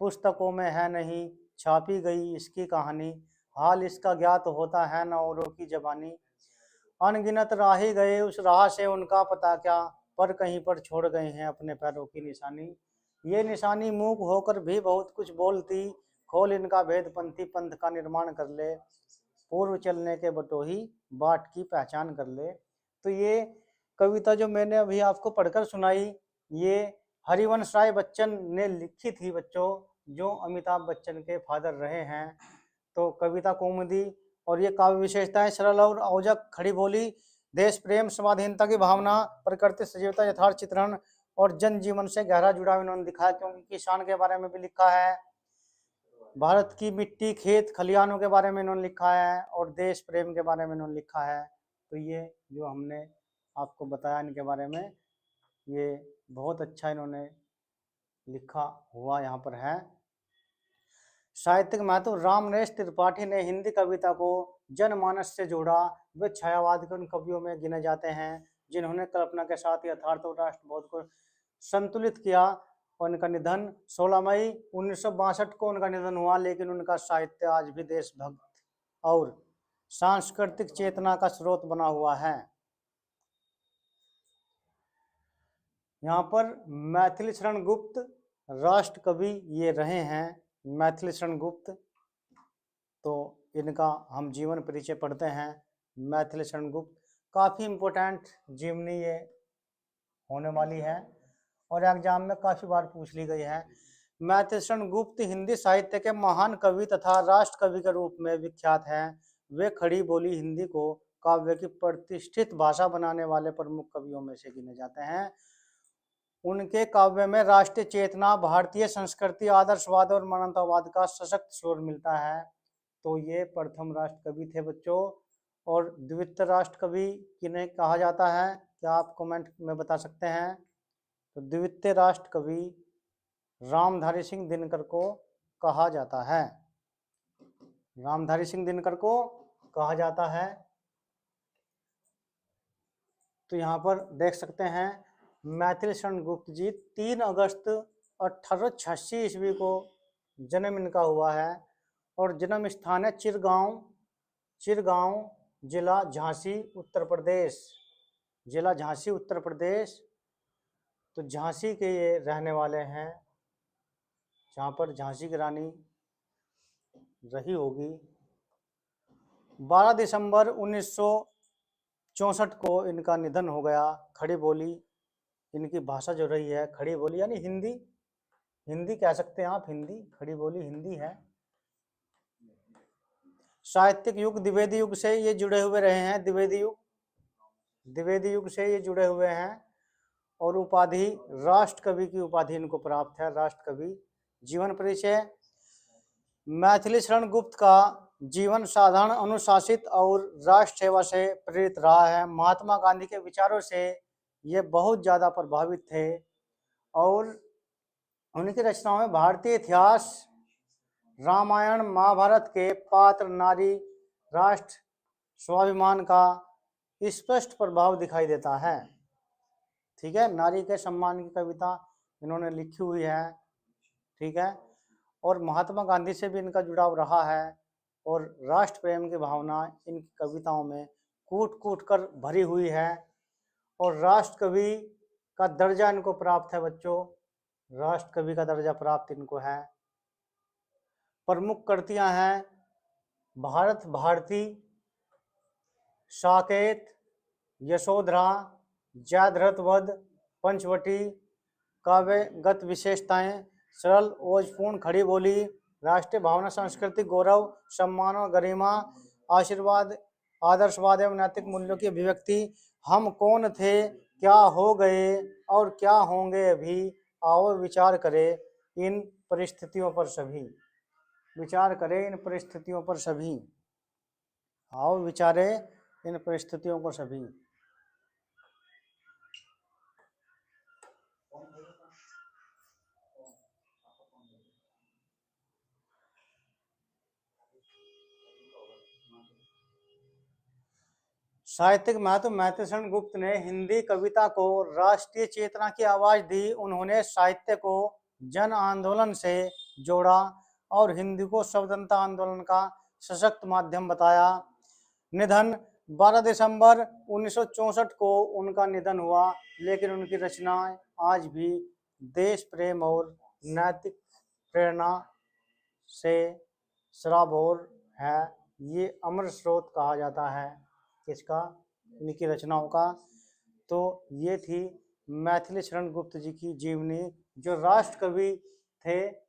पुस्तकों में है नहीं छापी गई इसकी कहानी, हाल इसका ज्ञात होता है न औरों की जबानी, अनगिनत राही गए उस राह से उनका पता क्या, पर कहीं पर छोड़ गए हैं अपने पैरों की निशानी, ये निशानी मूक होकर भी बहुत कुछ बोलती, खोल इनका भेद पंथी पंथ का निर्माण कर ले, पूर्व चलने के बटोही, बाट की पहचान कर ले। तो ये कविता जो मैंने अभी आपको पढ़कर सुनाई, ये हरिवंश राय बच्चन ने लिखी थी बच्चों, जो अमिताभ बच्चन के फादर रहे हैं। तो कविता कौमुदी, और ये काव्य विशेषताएं सरल और औजक, खड़ी बोली, देश प्रेम, स्वाधीनता की भावना, प्रकृति सजीवता, यथार्थ चित्रण और जन जीवन से गहरा जुड़ाव इन्होंने दिखाया। क्योंकि किसान के बारे में भी लिखा है, भारत की मिट्टी, खेत खलिहानों के बारे में इन्होंने लिखा है, और देश प्रेम के बारे में इन्होंने लिखा है। तो ये जो हमने आपको बताया इनके बारे में, ये बहुत अच्छा इन्होंने लिखा हुआ यहाँ पर है। साहित्यिक महत्व, रामनरेश त्रिपाठी ने हिंदी कविता को जनमानस से जोड़ा। वे छायावाद के उन कवियों में गिने जाते हैं जिन्होंने कल्पना के साथ यथार्थ और राष्ट्रबोध को संतुलित किया। और उनका निधन 16 मई 1962 को उनका निधन हुआ, लेकिन उनका साहित्य आज भी देशभक्त और सांस्कृतिक चेतना का स्रोत बना हुआ है। यहाँ पर मैथिली शरण गुप्त राष्ट्र कवि ये रहे हैं, मैथिली शरण गुप्त। तो इनका हम जीवन परिचय पढ़ते हैं। मैथिली शरण गुप्त काफ़ी इम्पोर्टेंट जीवनी ये होने वाली है, और एग्जाम में काफ़ी बार पूछ ली गई है। मैथिली शरण गुप्त हिंदी साहित्य के महान कवि तथा राष्ट्र कवि के रूप में विख्यात हैं। वे खड़ी बोली हिंदी को काव्य की प्रतिष्ठित भाषा बनाने वाले प्रमुख कवियों में से गिने जाते हैं। उनके काव्य में राष्ट्रीय चेतना, भारतीय संस्कृति, आदर्शवाद और मानवतावाद का सशक्त स्वर मिलता है। तो ये प्रथम राष्ट्र कवि थे बच्चों। और द्वितीय राष्ट्र कवि किन्हें कहा जाता है, क्या आप कमेंट में बता सकते हैं? तो द्वितीय राष्ट्र कवि रामधारी सिंह दिनकर को कहा जाता है। रामधारी सिंह दिनकर को कहा जाता है। तो यहाँ पर देख सकते हैं, मैथिली शरण गुप्त जी 3 अगस्त 1886 ईस्वी को जन्म इनका हुआ है, और जन्म स्थान है चिरगांव, चिरगांव जिला झांसी उत्तर प्रदेश, जिला झांसी उत्तर प्रदेश। तो झांसी के ये रहने वाले हैं, जहाँ पर झांसी की रानी रही होगी। 12 दिसंबर 1964 को इनका निधन हो गया। खड़ी बोली इनकी भाषा जो रही है, खड़ी बोली यानी हिंदी, हिंदी कह सकते हैं आप, हिंदी, खड़ी बोली हिंदी है। साहित्यिक युग द्विवेदी युग से ये जुड़े हुए रहे हैं, द्विवेदी युग से ये जुड़े हुए हैं। और उपाधि राष्ट्र कवि की उपाधि इनको प्राप्त है, राष्ट्र कवि। जीवन परिचय, मैथिली शरण गुप्त का जीवन साधारण, अनुशासित और राष्ट्र सेवा से प्रेरित रहा है। महात्मा गांधी के विचारों से ये बहुत ज़्यादा प्रभावित थे और उनकी रचनाओं में भारतीय इतिहास, रामायण महाभारत के पात्र, नारी, राष्ट्र, स्वाभिमान का स्पष्ट प्रभाव दिखाई देता है। ठीक है, नारी के सम्मान की कविता इन्होंने लिखी हुई है। ठीक है, और महात्मा गांधी से भी इनका जुड़ाव रहा है और राष्ट्र प्रेम की भावना इनकी कविताओं में कूट कूट कर भरी हुई है। और राष्ट्र कवि का दर्जा इनको प्राप्त है बच्चों, राष्ट्र कवि का दर्जा प्राप्त इनको है। प्रमुख कृतियां हैं भारत भारती, साकेत, यशोधरा, जयद्रथ वध, पंचवटी। काव्यगत विशेषताएं, सरल ओजपूर्ण खड़ी बोली, राष्ट्रीय भावना, सांस्कृतिक गौरव, सम्मान और गरिमा, आशीर्वाद, आदर्शवाद एवं नैतिक मूल्यों की अभिव्यक्ति। हम कौन थे, क्या हो गए और क्या होंगे अभी, आओ विचार करें इन परिस्थितियों पर सभी, विचार करें इन परिस्थितियों पर सभी, आओ विचारे इन परिस्थितियों को सभी। साहित्यिक महत्व, मैथिली शरण गुप्त ने हिंदी कविता को राष्ट्रीय चेतना की आवाज दी। उन्होंने साहित्य को जन आंदोलन से जोड़ा और हिंदी को स्वतंत्रता आंदोलन का सशक्त माध्यम बताया। निधन, 12 दिसंबर 1964 को उनका निधन हुआ, लेकिन उनकी रचनाएं आज भी देश प्रेम और नैतिक प्रेरणा से सराबोर है। ये अमर स्रोत कहा जाता है किसका, इनकी रचनाओं का। तो ये थी मैथिली शरण गुप्त जी की जीवनी, जो राष्ट्र कवि थे।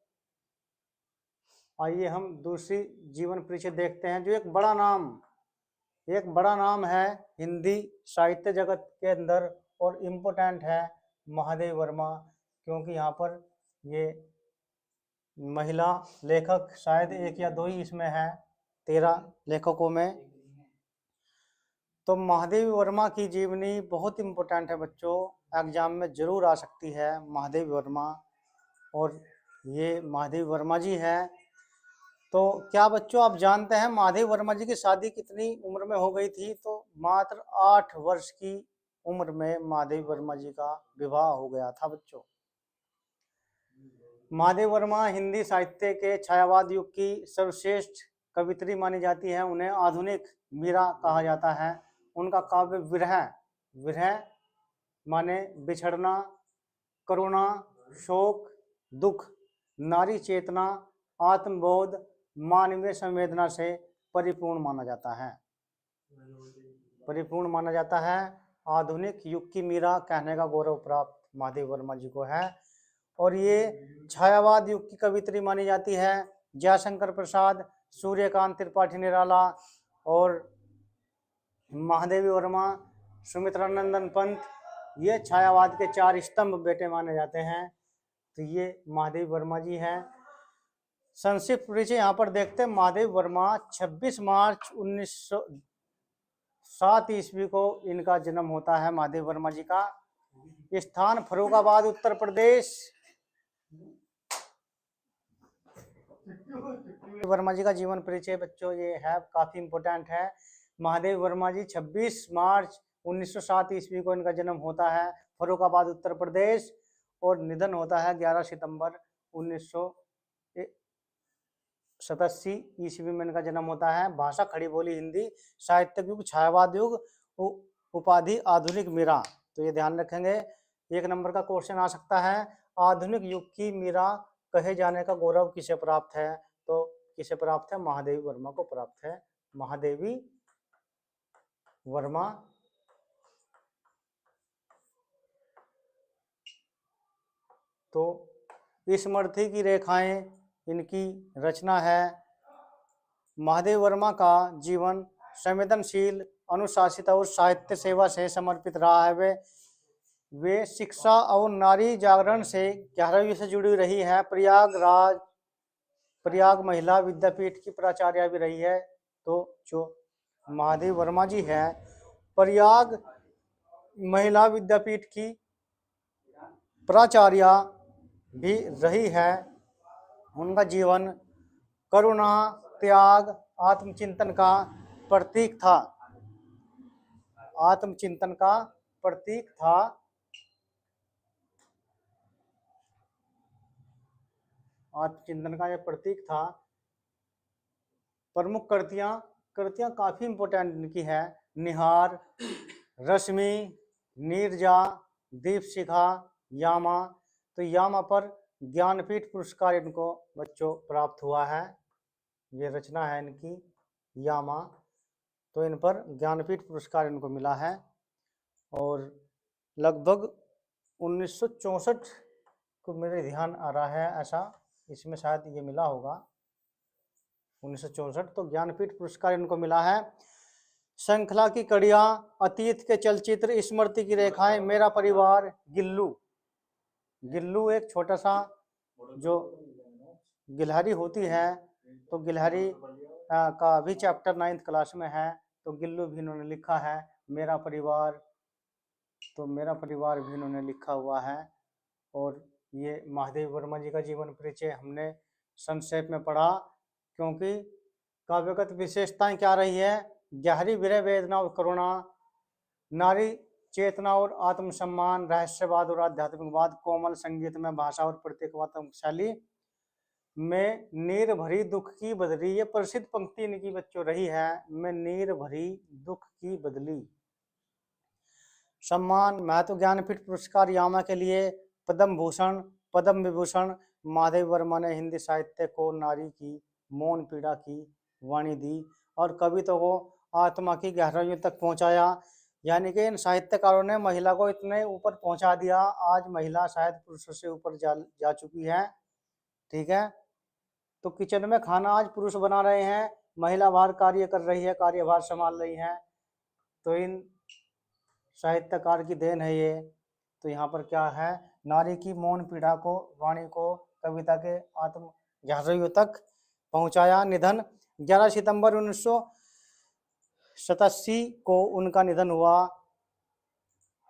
आइए हम दूसरी जीवन परिचय देखते हैं, जो एक बड़ा नाम है हिंदी साहित्य जगत के अंदर और इम्पोर्टेंट है, महादेवी वर्मा। क्योंकि यहाँ पर ये महिला लेखक शायद एक या दो ही इसमें है 13 लेखकों में। तो महादेवी वर्मा की जीवनी बहुत इम्पोर्टेंट है बच्चों, एग्जाम में जरूर आ सकती है महादेवी वर्मा। और ये महादेवी वर्मा जी है। तो क्या बच्चों आप जानते हैं महादेवी वर्मा जी की शादी कितनी उम्र में हो गई थी? तो मात्र 8 वर्ष की उम्र में महादेवी वर्मा जी का विवाह हो गया था बच्चों। महादेवी वर्मा हिंदी साहित्य के छायावाद युग की सर्वश्रेष्ठ कवित्री मानी जाती है। उन्हें आधुनिक मीरा कहा जाता है। उनका काव्य विरह माने बिछड़ना, करुणा, शोक, दुख, नारी चेतना, आत्मबोध, मानवीय संवेदना से परिपूर्ण माना जाता है। आधुनिक युग की मीरा कहने का गौरव प्राप्त महादेवी वर्मा जी को है। और ये छायावाद युग की कवित्री मानी जाती है। जयशंकर प्रसाद, सूर्यकांत त्रिपाठी निराला और महादेवी वर्मा, सुमित्रानंदन पंत, ये छायावाद के 4 स्तंभ बेटे माने जाते हैं। तो ये महादेवी वर्मा जी हैं। संक्षिप्त परिचय यहाँ पर देखते हैं। महादेवी वर्मा 26 मार्च 1907 ईस्वी को इनका जन्म होता है, महादेवी वर्मा जी का। स्थान फर्रुखाबाद उत्तर प्रदेश। वर्मा जी का जीवन परिचय बच्चों ये है, काफी इंपोर्टेंट है। महादेवी वर्मा जी 26 मार्च 1907 ईस्वी को इनका जन्म होता है, फर्रुखाबाद उत्तर प्रदेश। और निधन होता है 11 सितंबर 1987 ईस्वी में इनका जन्म होता है। भाषा खड़ी बोली हिंदी, साहित्यिक युग छायावाद युग, उपाधि आधुनिक मीरा। तो ये ध्यान रखेंगे, 1 नंबर का क्वेश्चन आ सकता है। आधुनिक युग की मीरा कहे जाने का गौरव किसे प्राप्त है? तो किसे प्राप्त है? महादेवी वर्मा को प्राप्त है, महादेवी वर्मा। तो स्मृति की रेखाएं इनकी रचना है। महादेव वर्मा का जीवन संवेदनशील, अनुशासित और साहित्य सेवा से समर्पित रहा है। वे शिक्षा और नारी जागरण से गहराई से जुड़ी रही है। प्रयाग महिला विद्यापीठ की प्राचार्य भी रही है। तो जो महादेव वर्मा जी है, प्रयाग महिला विद्यापीठ की प्राचार्य भी रही है। उनका जीवन करुणा, त्याग, आत्मचिंतन का प्रतीक था। आत्मचिंतन का प्रतीक था। आत्मचिंतन का यह प्रतीक था। प्रमुख कृतियां काफी इंपोर्टेंट इनकी है। निहार, रश्मि, नीरजा, दीपशिखा, यामा। तो यामा पर ज्ञानपीठ पुरस्कार इनको बच्चों प्राप्त हुआ है। ये रचना है इनकी यामा, तो इन पर ज्ञानपीठ पुरस्कार इनको मिला है। और लगभग 1964 को मेरे ध्यान आ रहा है, ऐसा इसमें शायद ये मिला होगा 1964, तो ज्ञानपीठ पुरस्कार इनको मिला है। श्रृंखला की कड़ियां, अतीत के चलचित्र, स्मृति की रेखाएं, मेरा परिवार, गिल्लू। गिल्लू एक छोटा सा जो गिलहरी होती है, तो गिलहरी का भी चैप्टर 9th क्लास में है, तो गिल्लू भी इन्होंने लिखा है। मेरा परिवार, तो मेरा परिवार भी इन्होंने लिखा हुआ है। और ये महादेव वर्मा जी का जीवन परिचय हमने संक्षेप में पढ़ा, क्योंकि काव्यगत विशेषताएं क्या रही है? गहरी विरह वेदना और करुणा, नारी चेतना और आत्मसम्मान, रहस्यवाद और आध्यात्मिकवाद, कोमल संगीत में भाषा और प्रतीकवाद शैली में नीर भरी दुख की बदली। ये प्रसिद्ध पंक्ति इनकी बच्चों रही है, मैं नीर भरी दुख की बदली। सम्मान, महत्व ज्ञानपीठ पुरस्कार यामा के लिए, पद्म भूषण, पद्म विभूषण। महादेव वर्मा ने हिंदी साहित्य को नारी की मौन पीड़ा की वाणी दी और कविता को आत्मा की गहराइयों तक पहुंचाया। यानी कि इन साहित्यकारों ने महिला को इतने ऊपर पहुंचा दिया, आज महिला शायद पुरुषों से ऊपर जा चुकी है। ठीक है, तो किचन में खाना आज पुरुष बना रहे हैं, महिला बाहर कार्य कर रही है, कार्यभार संभाल रही है। तो इन साहित्यकार की देन है ये। तो यहाँ पर क्या है? नारी की मौन पीड़ा को, वाणी को कविता के आत्म गहराइयों तक पहुंचाया। निधन 11 सितंबर 1987 को उनका निधन हुआ,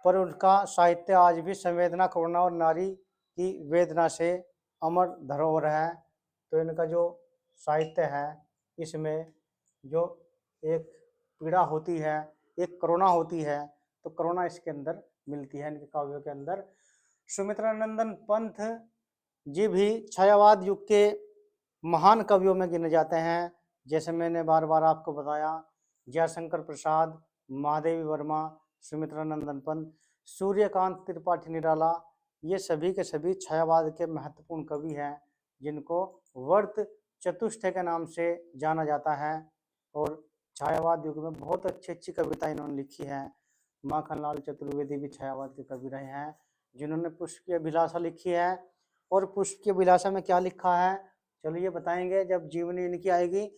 पर उनका साहित्य आज भी संवेदना, करुणा और नारी की वेदना से अमर धरोहर है। तो इनका जो साहित्य है, इसमें जो एक पीड़ा होती है, एक करुणा होती है, तो करुणा इसके अंदर मिलती है इनके काव्यों के अंदर। सुमित्रानंदन पंत जी भी छायावाद युग के महान कवियों में गिने जाते हैं। जैसे मैंने बार बार आपको बताया, जयशंकर प्रसाद, महादेवी वर्मा, सुमित्रानंदन पंत, सूर्यकांत त्रिपाठी निराला, ये सभी के सभी छायावाद के महत्वपूर्ण कवि हैं, जिनको वर्त चतुष्टय के नाम से जाना जाता है। और छायावाद युग में बहुत अच्छी अच्छी कविता इन्होंने लिखी है। माखनलाल चतुर्वेदी भी छायावाद के कवि रहे हैं, जिन्होंने पुष्प की अभिलाषा लिखी है। और पुष्प की अभिलाषा में क्या लिखा है, चलो ये बताएंगे जब जीवनी इनकी आएगी।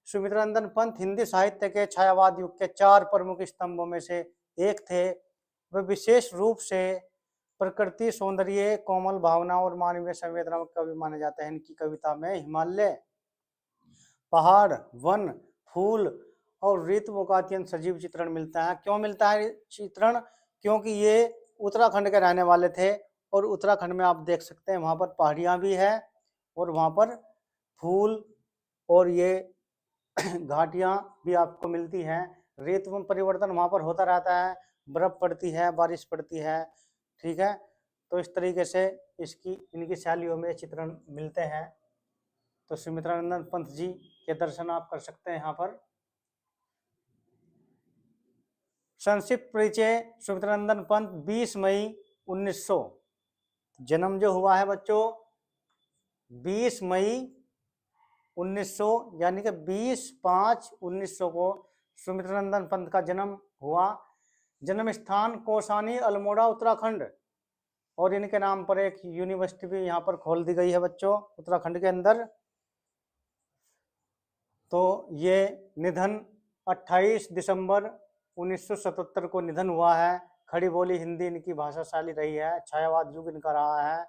सुमित्रानंदन पंत हिंदी साहित्य के छायावाद युग के 4 प्रमुख स्तंभों में से एक थे। वे विशेष रूप से प्रकृति सौंदर्य, कोमल भावना और मानवीय संवेदना के कवि माने जाते हैं। इनकी कविता में हिमालय, पहाड़, वन, फूल और ऋतुओं का अत्यंत सजीव चित्रण मिलता है। क्यों मिलता है चित्रण? क्योंकि ये उत्तराखंड के रहने वाले थे, और उत्तराखंड में आप देख सकते हैं वहाँ पर पहाड़ियाँ भी है, और वहाँ पर फूल और ये घाटियाँ भी आपको मिलती हैं। ऋतु में परिवर्तन वहाँ पर होता रहता है, बर्फ पड़ती है, बारिश पड़ती है। ठीक है, तो इस तरीके से इनकी शैलियों में चित्रण मिलते हैं। तो सुमित्रानंदन पंत जी के दर्शन आप कर सकते हैं यहाँ पर। संक्षिप्त परिचय, सुमित्रानंदन पंत 20 मई 1900 जन्म जो हुआ है बच्चों, 20 मई 1900, यानी कि 20/5/1900 को सुमित्रानंदन पंत का जन्म हुआ। जन्म स्थान कौसानी, अल्मोड़ा, उत्तराखंड। और इनके नाम पर एक यूनिवर्सिटी भी यहाँ पर खोल दी गई है बच्चों, उत्तराखंड के अंदर। तो ये निधन 28 दिसंबर 1977 को निधन हुआ है। खड़ी बोली हिंदी इनकी भाषा शैली रही है। छायावाद युग इनका रहा है।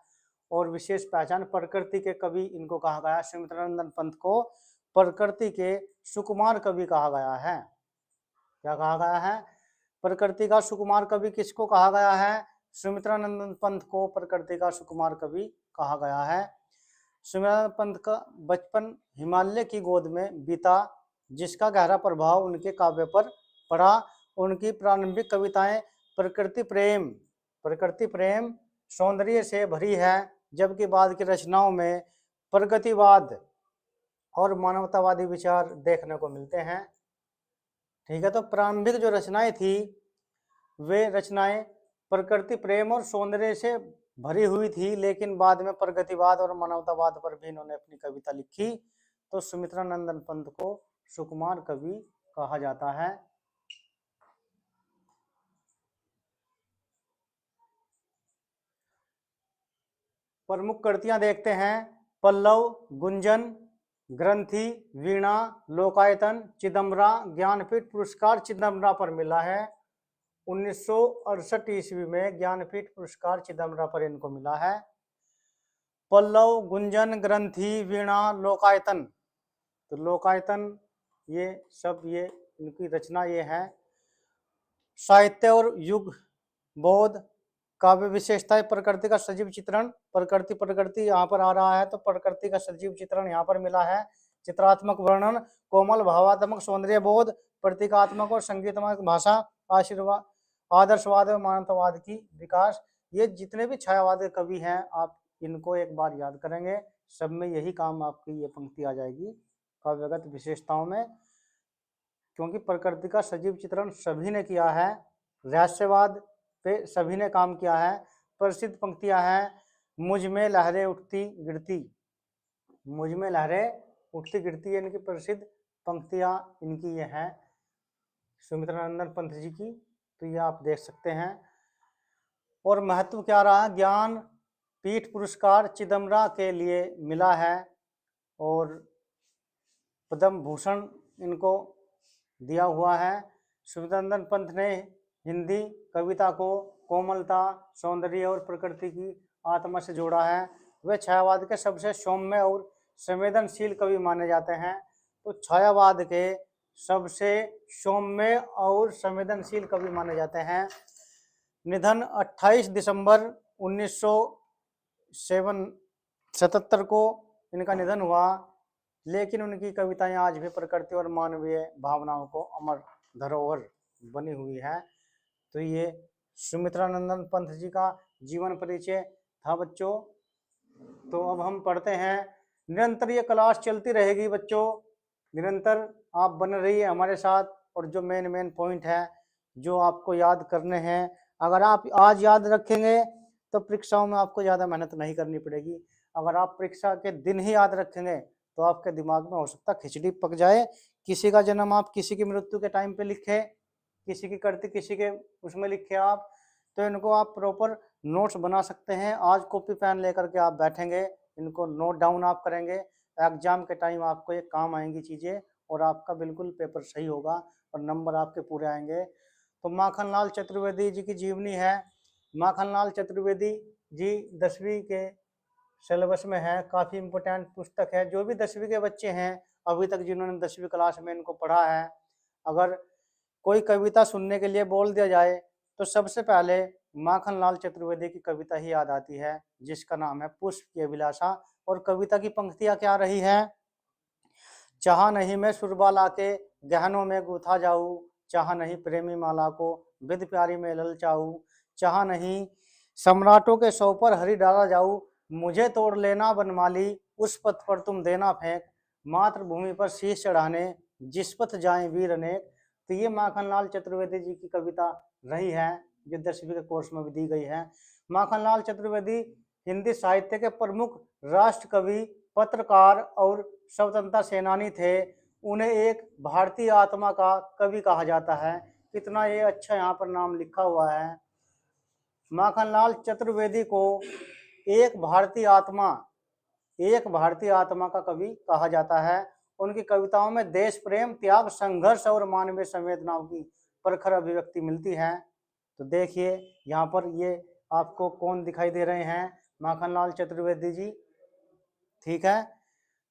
और विशेष पहचान प्रकृति के कवि इनको कहा गया है। सुमित्रानंदन पंत को प्रकृति के सुकुमार कवि कहा गया है। क्या कहा गया है? प्रकृति का सुकुमार कवि किसको कहा गया है? सुमित्रानंदन पंत को प्रकृति का सुकुमार कवि कहा गया है। सुमित्रानंदन पंत का बचपन हिमालय की गोद में बीता, जिसका गहरा प्रभाव उनके काव्य पर पड़ा। उनकी प्रारंभिक कविताएं प्रकृति प्रेम सौंदर्य से भरी है, जबकि बाद की रचनाओं में प्रगतिवाद और मानवतावादी विचार देखने को मिलते हैं। ठीक है, तो प्रारंभिक जो रचनाएं थी वे रचनाएं प्रकृति प्रेम और सौंदर्य से भरी हुई थी, लेकिन बाद में प्रगतिवाद और मानवतावाद पर भी इन्होंने अपनी कविता लिखी। तो सुमित्रानंदन पंत को सुकुमार कवि कहा जाता है। प्रमुख कृतियां देखते हैं। पल्लव, गुंजन, ग्रंथि, वीणा, लोकायतन, चिदम्बरा। ज्ञानपीठ पुरस्कार चिदम्बरा पर मिला है। 1968 ईस्वी में ज्ञानपीठ पुरस्कार चिदम्बरा पर इनको मिला है। पल्लव, गुंजन, ग्रंथि, वीणा, लोकायतन। तो लोकायतन ये सब ये इनकी रचना ये है। साहित्य और युग बोध। काव्य विशेषताएं प्रकृति का सजीव चित्रण। प्रकृति यहाँ पर आ रहा है तो प्रकृति का सजीव चित्रण यहाँ पर मिला है। चित्रात्मक वर्णन, कोमल भावात्मक सौंदर्य बोध, प्रतीकात्मक और संगीतात्मक भाषा, आशीर्वाद, आदर्शवाद और मानवतावाद की विकास। ये जितने भी छायावाद के कवि हैं आप इनको एक बार याद करेंगे, सब में यही काम आपकी ये पंक्ति आ जाएगी काव्यगत विशेषताओं में, क्योंकि प्रकृति का सजीव चित्रण सभी ने किया है। रहस्यवाद पे सभी ने काम किया है। प्रसिद्ध पंक्तियां हैं, मुझ में लहरें उठती गिरती। मुझ में लहरें उठती गिरती इनकी प्रसिद्ध पंक्तियां इनकी ये हैं सुमित्रानंदन पंत जी की। तो ये आप देख सकते हैं। और महत्व क्या रहा? ज्ञान पीठ पुरस्कार चिदम्बरा के लिए मिला है और पद्म भूषण इनको दिया हुआ है। सुमित्रानंदन पंत ने हिंदी कविता को कोमलता, सौंदर्य और प्रकृति की आत्मा से जोड़ा है। वे छायावाद के सबसे सौम्य और संवेदनशील कवि माने जाते हैं। तो छायावाद के सबसे सौम्य और संवेदनशील कवि माने जाते हैं। निधन 28 दिसंबर 1977 को इनका निधन हुआ, लेकिन उनकी कविताएं आज भी प्रकृति और मानवीय भावनाओं को अमर धरोहर बनी हुई है। तो ये सुमित्रानंदन पंत जी का जीवन परिचय था बच्चों। तो अब हम पढ़ते हैं। निरंतर ये क्लास चलती रहेगी बच्चों, निरंतर आप बने रहिए हमारे साथ। और जो मेन पॉइंट है जो आपको याद करने हैं, अगर आप आज याद रखेंगे तो परीक्षाओं में आपको ज़्यादा मेहनत नहीं करनी पड़ेगी। अगर आप परीक्षा के दिन ही याद रखेंगे तो आपके दिमाग में हो सकता है खिचड़ी पक जाए। किसी का जन्म आप किसी की मृत्यु के टाइम पे लिखे, किसी की करती किसी के उसमें लिखे आप, तो इनको आप प्रॉपर नोट्स बना सकते हैं। आज कॉपी पेन लेकर के आप बैठेंगे, इनको नोट डाउन आप करेंगे, एग्जाम के टाइम आपको ये काम आएंगी चीज़ें और आपका बिल्कुल पेपर सही होगा और नंबर आपके पूरे आएंगे। तो माखनलाल चतुर्वेदी जी की जीवनी है। माखनलाल चतुर्वेदी जी 10वीं के सिलेबस में है, काफ़ी इम्पोर्टेंट पुस्तक है। जो भी 10वीं के बच्चे हैं अभी तक जिन्होंने 10वीं क्लास में इनको पढ़ा है, अगर कोई कविता सुनने के लिए बोल दिया जाए तो सबसे पहले माखनलाल चतुर्वेदी की कविता ही याद आती है, जिसका नाम है पुष्प की अभिलाषा। और कविता की पंक्तियां क्या रही है? चाह नहीं मैं सुरबा लाके गहनों में गूथा जाऊं, चाह नहीं प्रेमी माला को विद प्यारी में ललचाऊं, चाह नहीं सम्राटों के सौ पर हरी डाला जाऊं, मुझे तोड़ लेना बनमाली उस पथ पर तुम देना फेंक, मातृभूमि पर शीश चढ़ाने जिस पथ जाए वीर अनेक। तो ये माखनलाल चतुर्वेदी जी की कविता रही है जो 10वीं के कोर्स में भी दी गई है। माखनलाल चतुर्वेदी हिंदी साहित्य के प्रमुख राष्ट्र कवि, पत्रकार और स्वतंत्रता सेनानी थे। उन्हें एक भारतीय आत्मा का कवि कहा जाता है। कितना ये अच्छा यहाँ पर नाम लिखा हुआ है। माखनलाल चतुर्वेदी को एक भारतीय आत्मा का कवि कहा जाता है। उनकी कविताओं में देश प्रेम, त्याग, संघर्ष और मानवीय संवेदनाओं की प्रखर अभिव्यक्ति मिलती है। तो देखिए यहाँ पर ये आपको कौन दिखाई दे रहे हैं, माखनलाल चतुर्वेदी जी, ठीक है।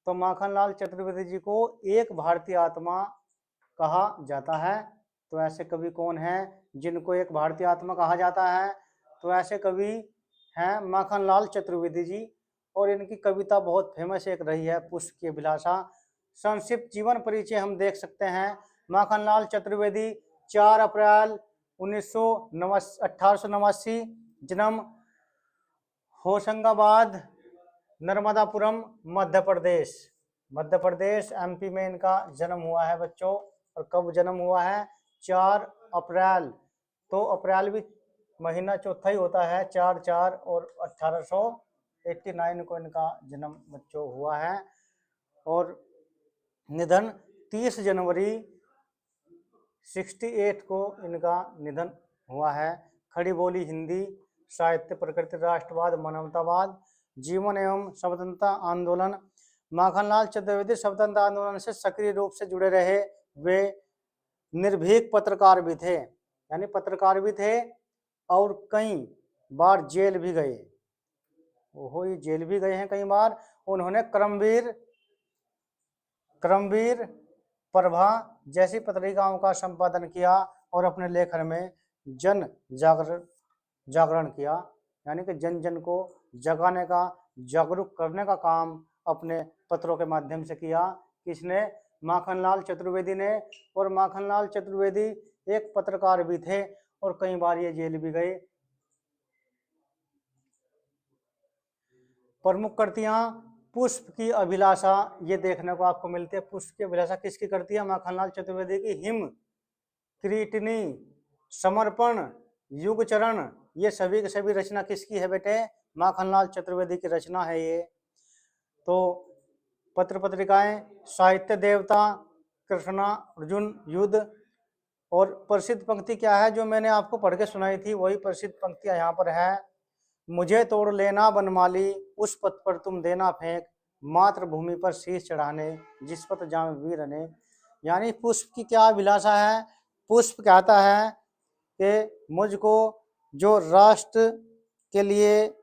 तो माखनलाल चतुर्वेदी जी को एक भारतीय आत्मा कहा जाता है। तो ऐसे कवि कौन हैं जिनको एक भारतीय आत्मा कहा जाता है? तो ऐसे कवि हैं माखनलाल चतुर्वेदी जी, और इनकी कविता बहुत फेमस एक रही है, पुष्प की अभिलाषा। संक्षिप्त जीवन परिचय हम देख सकते हैं। माखनलाल चतुर्वेदी 4 अप्रैल 1889, जन्म होशंगाबाद, नर्मदापुरम, मध्य प्रदेश। मध्य प्रदेश एमपी में इनका जन्म हुआ है बच्चों। और कब जन्म हुआ है? 4 अप्रैल। तो अप्रैल भी महीना चौथा ही होता है, 4/4, और 1889 को इनका जन्म बच्चों हुआ है। और निधन 30 जनवरी 68 को इनका निधन हुआ है। खड़ी बोली हिंदी साहित्य, प्रकृति, राष्ट्रवाद, मानवतावाद, जीवन एवं स्वतंत्रता आंदोलन। माखनलाल चतुर्वेदी स्वतंत्रता आंदोलन से सक्रिय रूप से जुड़े रहे। वे निर्भीक पत्रकार भी थे, यानी पत्रकार भी थे, और कई बार जेल भी गए। ओहो, ये जेल भी गए हैं कई बार। उन्होंने क्रमवीर प्रभा जैसी पत्रिकाओं का संपादन किया और अपने लेखन में जन जागरण किया, यानी कि जन जन को जगाने का, जागरूक करने का काम अपने पत्रों के माध्यम से किया। किसने? माखनलाल चतुर्वेदी ने। और माखनलाल चतुर्वेदी एक पत्रकार भी थे और कई बार ये जेल भी गए। प्रमुख कृतियां पुष्प की अभिलाषा, ये देखने को आपको मिलती है। पुष्प की अभिलाषा किसकी करती है? माखनलाल चतुर्वेदी की। हिम, क्रीटनी, समर्पण, युगचरण, ये सभी के सभी रचना किसकी है बेटे? माखनलाल चतुर्वेदी की रचना है ये। तो पत्र पत्रिकाएं, साहित्य देवता, कृष्णा अर्जुन युद्ध। और प्रसिद्ध पंक्ति क्या है जो मैंने आपको पढ़ के सुनाई थी, वही प्रसिद्ध पंक्तियां यहाँ पर है। मुझे तोड़ लेना बनमाली, उस पथ पर तुम देना फेंक, मातृभूमि पर शीश चढ़ाने, जिस पथ जाम वीर अनेक। यानी पुष्प की क्या अभिलाषा है? पुष्प कहता है कि मुझको जो राष्ट्र के लिए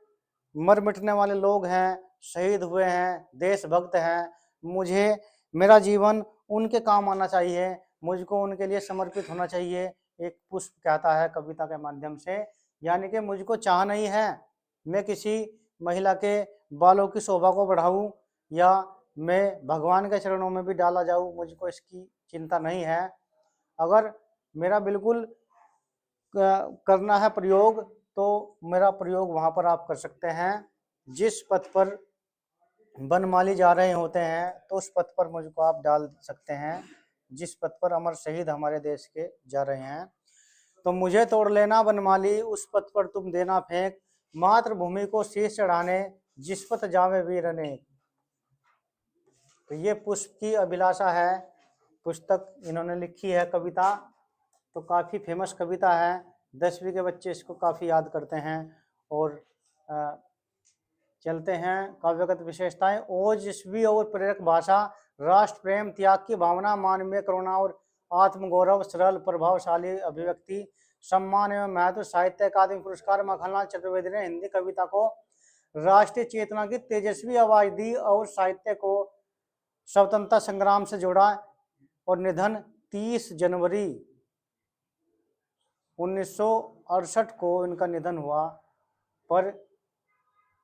मर मिटने वाले लोग हैं, शहीद हुए हैं, देशभक्त हैं, मुझे मेरा जीवन उनके काम आना चाहिए, मुझको उनके लिए समर्पित होना चाहिए। एक पुष्प कहता है कविता के माध्यम से, यानी कि मुझको चाह नहीं है मैं किसी महिला के बालों की शोभा को बढ़ाऊं या मैं भगवान के चरणों में भी डाला जाऊं, मुझको इसकी चिंता नहीं है। अगर मेरा बिल्कुल करना है प्रयोग, तो मेरा प्रयोग वहाँ पर आप कर सकते हैं। जिस पथ पर बनमाली जा रहे होते हैं तो उस पथ पर मुझको आप डाल सकते हैं, जिस पथ पर अमर शहीद हमारे देश के जा रहे हैं। तो मुझे तोड़ लेना बनमाली, उस पथ पर तुम देना फेंक, मातृभूमि को शीश चढ़ाने, जिस पथ जावे वीर अनेक। तो ये पुष्प की अभिलाषा है, पुस्तक इन्होंने लिखी है कविता। तो काफ़ी फेमस कविता है, 10वीं के बच्चे इसको काफ़ी याद करते हैं। और चलते हैं काव्यगत विशेषताएं। ओजस्वी और प्रेरक भाषा, राष्ट्र प्रेम, त्याग की भावना, मानवीय करुणा और आत्मगौरव, सरल प्रभावशाली अभिव्यक्ति, सम्मान एवं महत्व, साहित्य अकादमी पुरस्कार। माखनलाल चतुर्वेदी ने हिंदी कविता को राष्ट्रीय चेतना की तेजस्वी आवाज दी और साहित्य को स्वतंत्रता संग्राम से जोड़ा। और निधन 30 जनवरी 1968 को इनका निधन हुआ। पर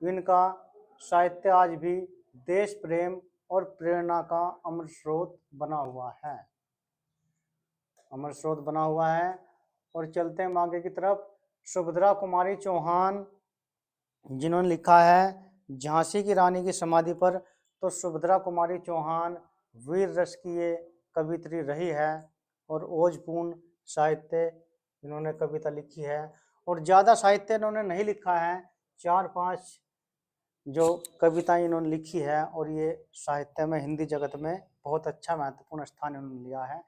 इनका साहित्य आज भी देश प्रेम और प्रेरणा का अमर स्रोत बना हुआ है, अमर स्रोत बना हुआ है। और चलते हैं आगे की तरफ। सुभद्रा कुमारी चौहान जिन्होंने लिखा है झांसी की रानी की समाधि पर। तो सुभद्रा कुमारी चौहान वीर रस की ये कवित्री रही है और ओजपूर्ण साहित्य इन्होंने कविता लिखी है। और ज़्यादा साहित्य इन्होंने नहीं लिखा है, 4-5 जो कविताएं इन्होंने लिखी है, और ये साहित्य में हिंदी जगत में बहुत अच्छा महत्वपूर्ण स्थान इन्होंने लिया है।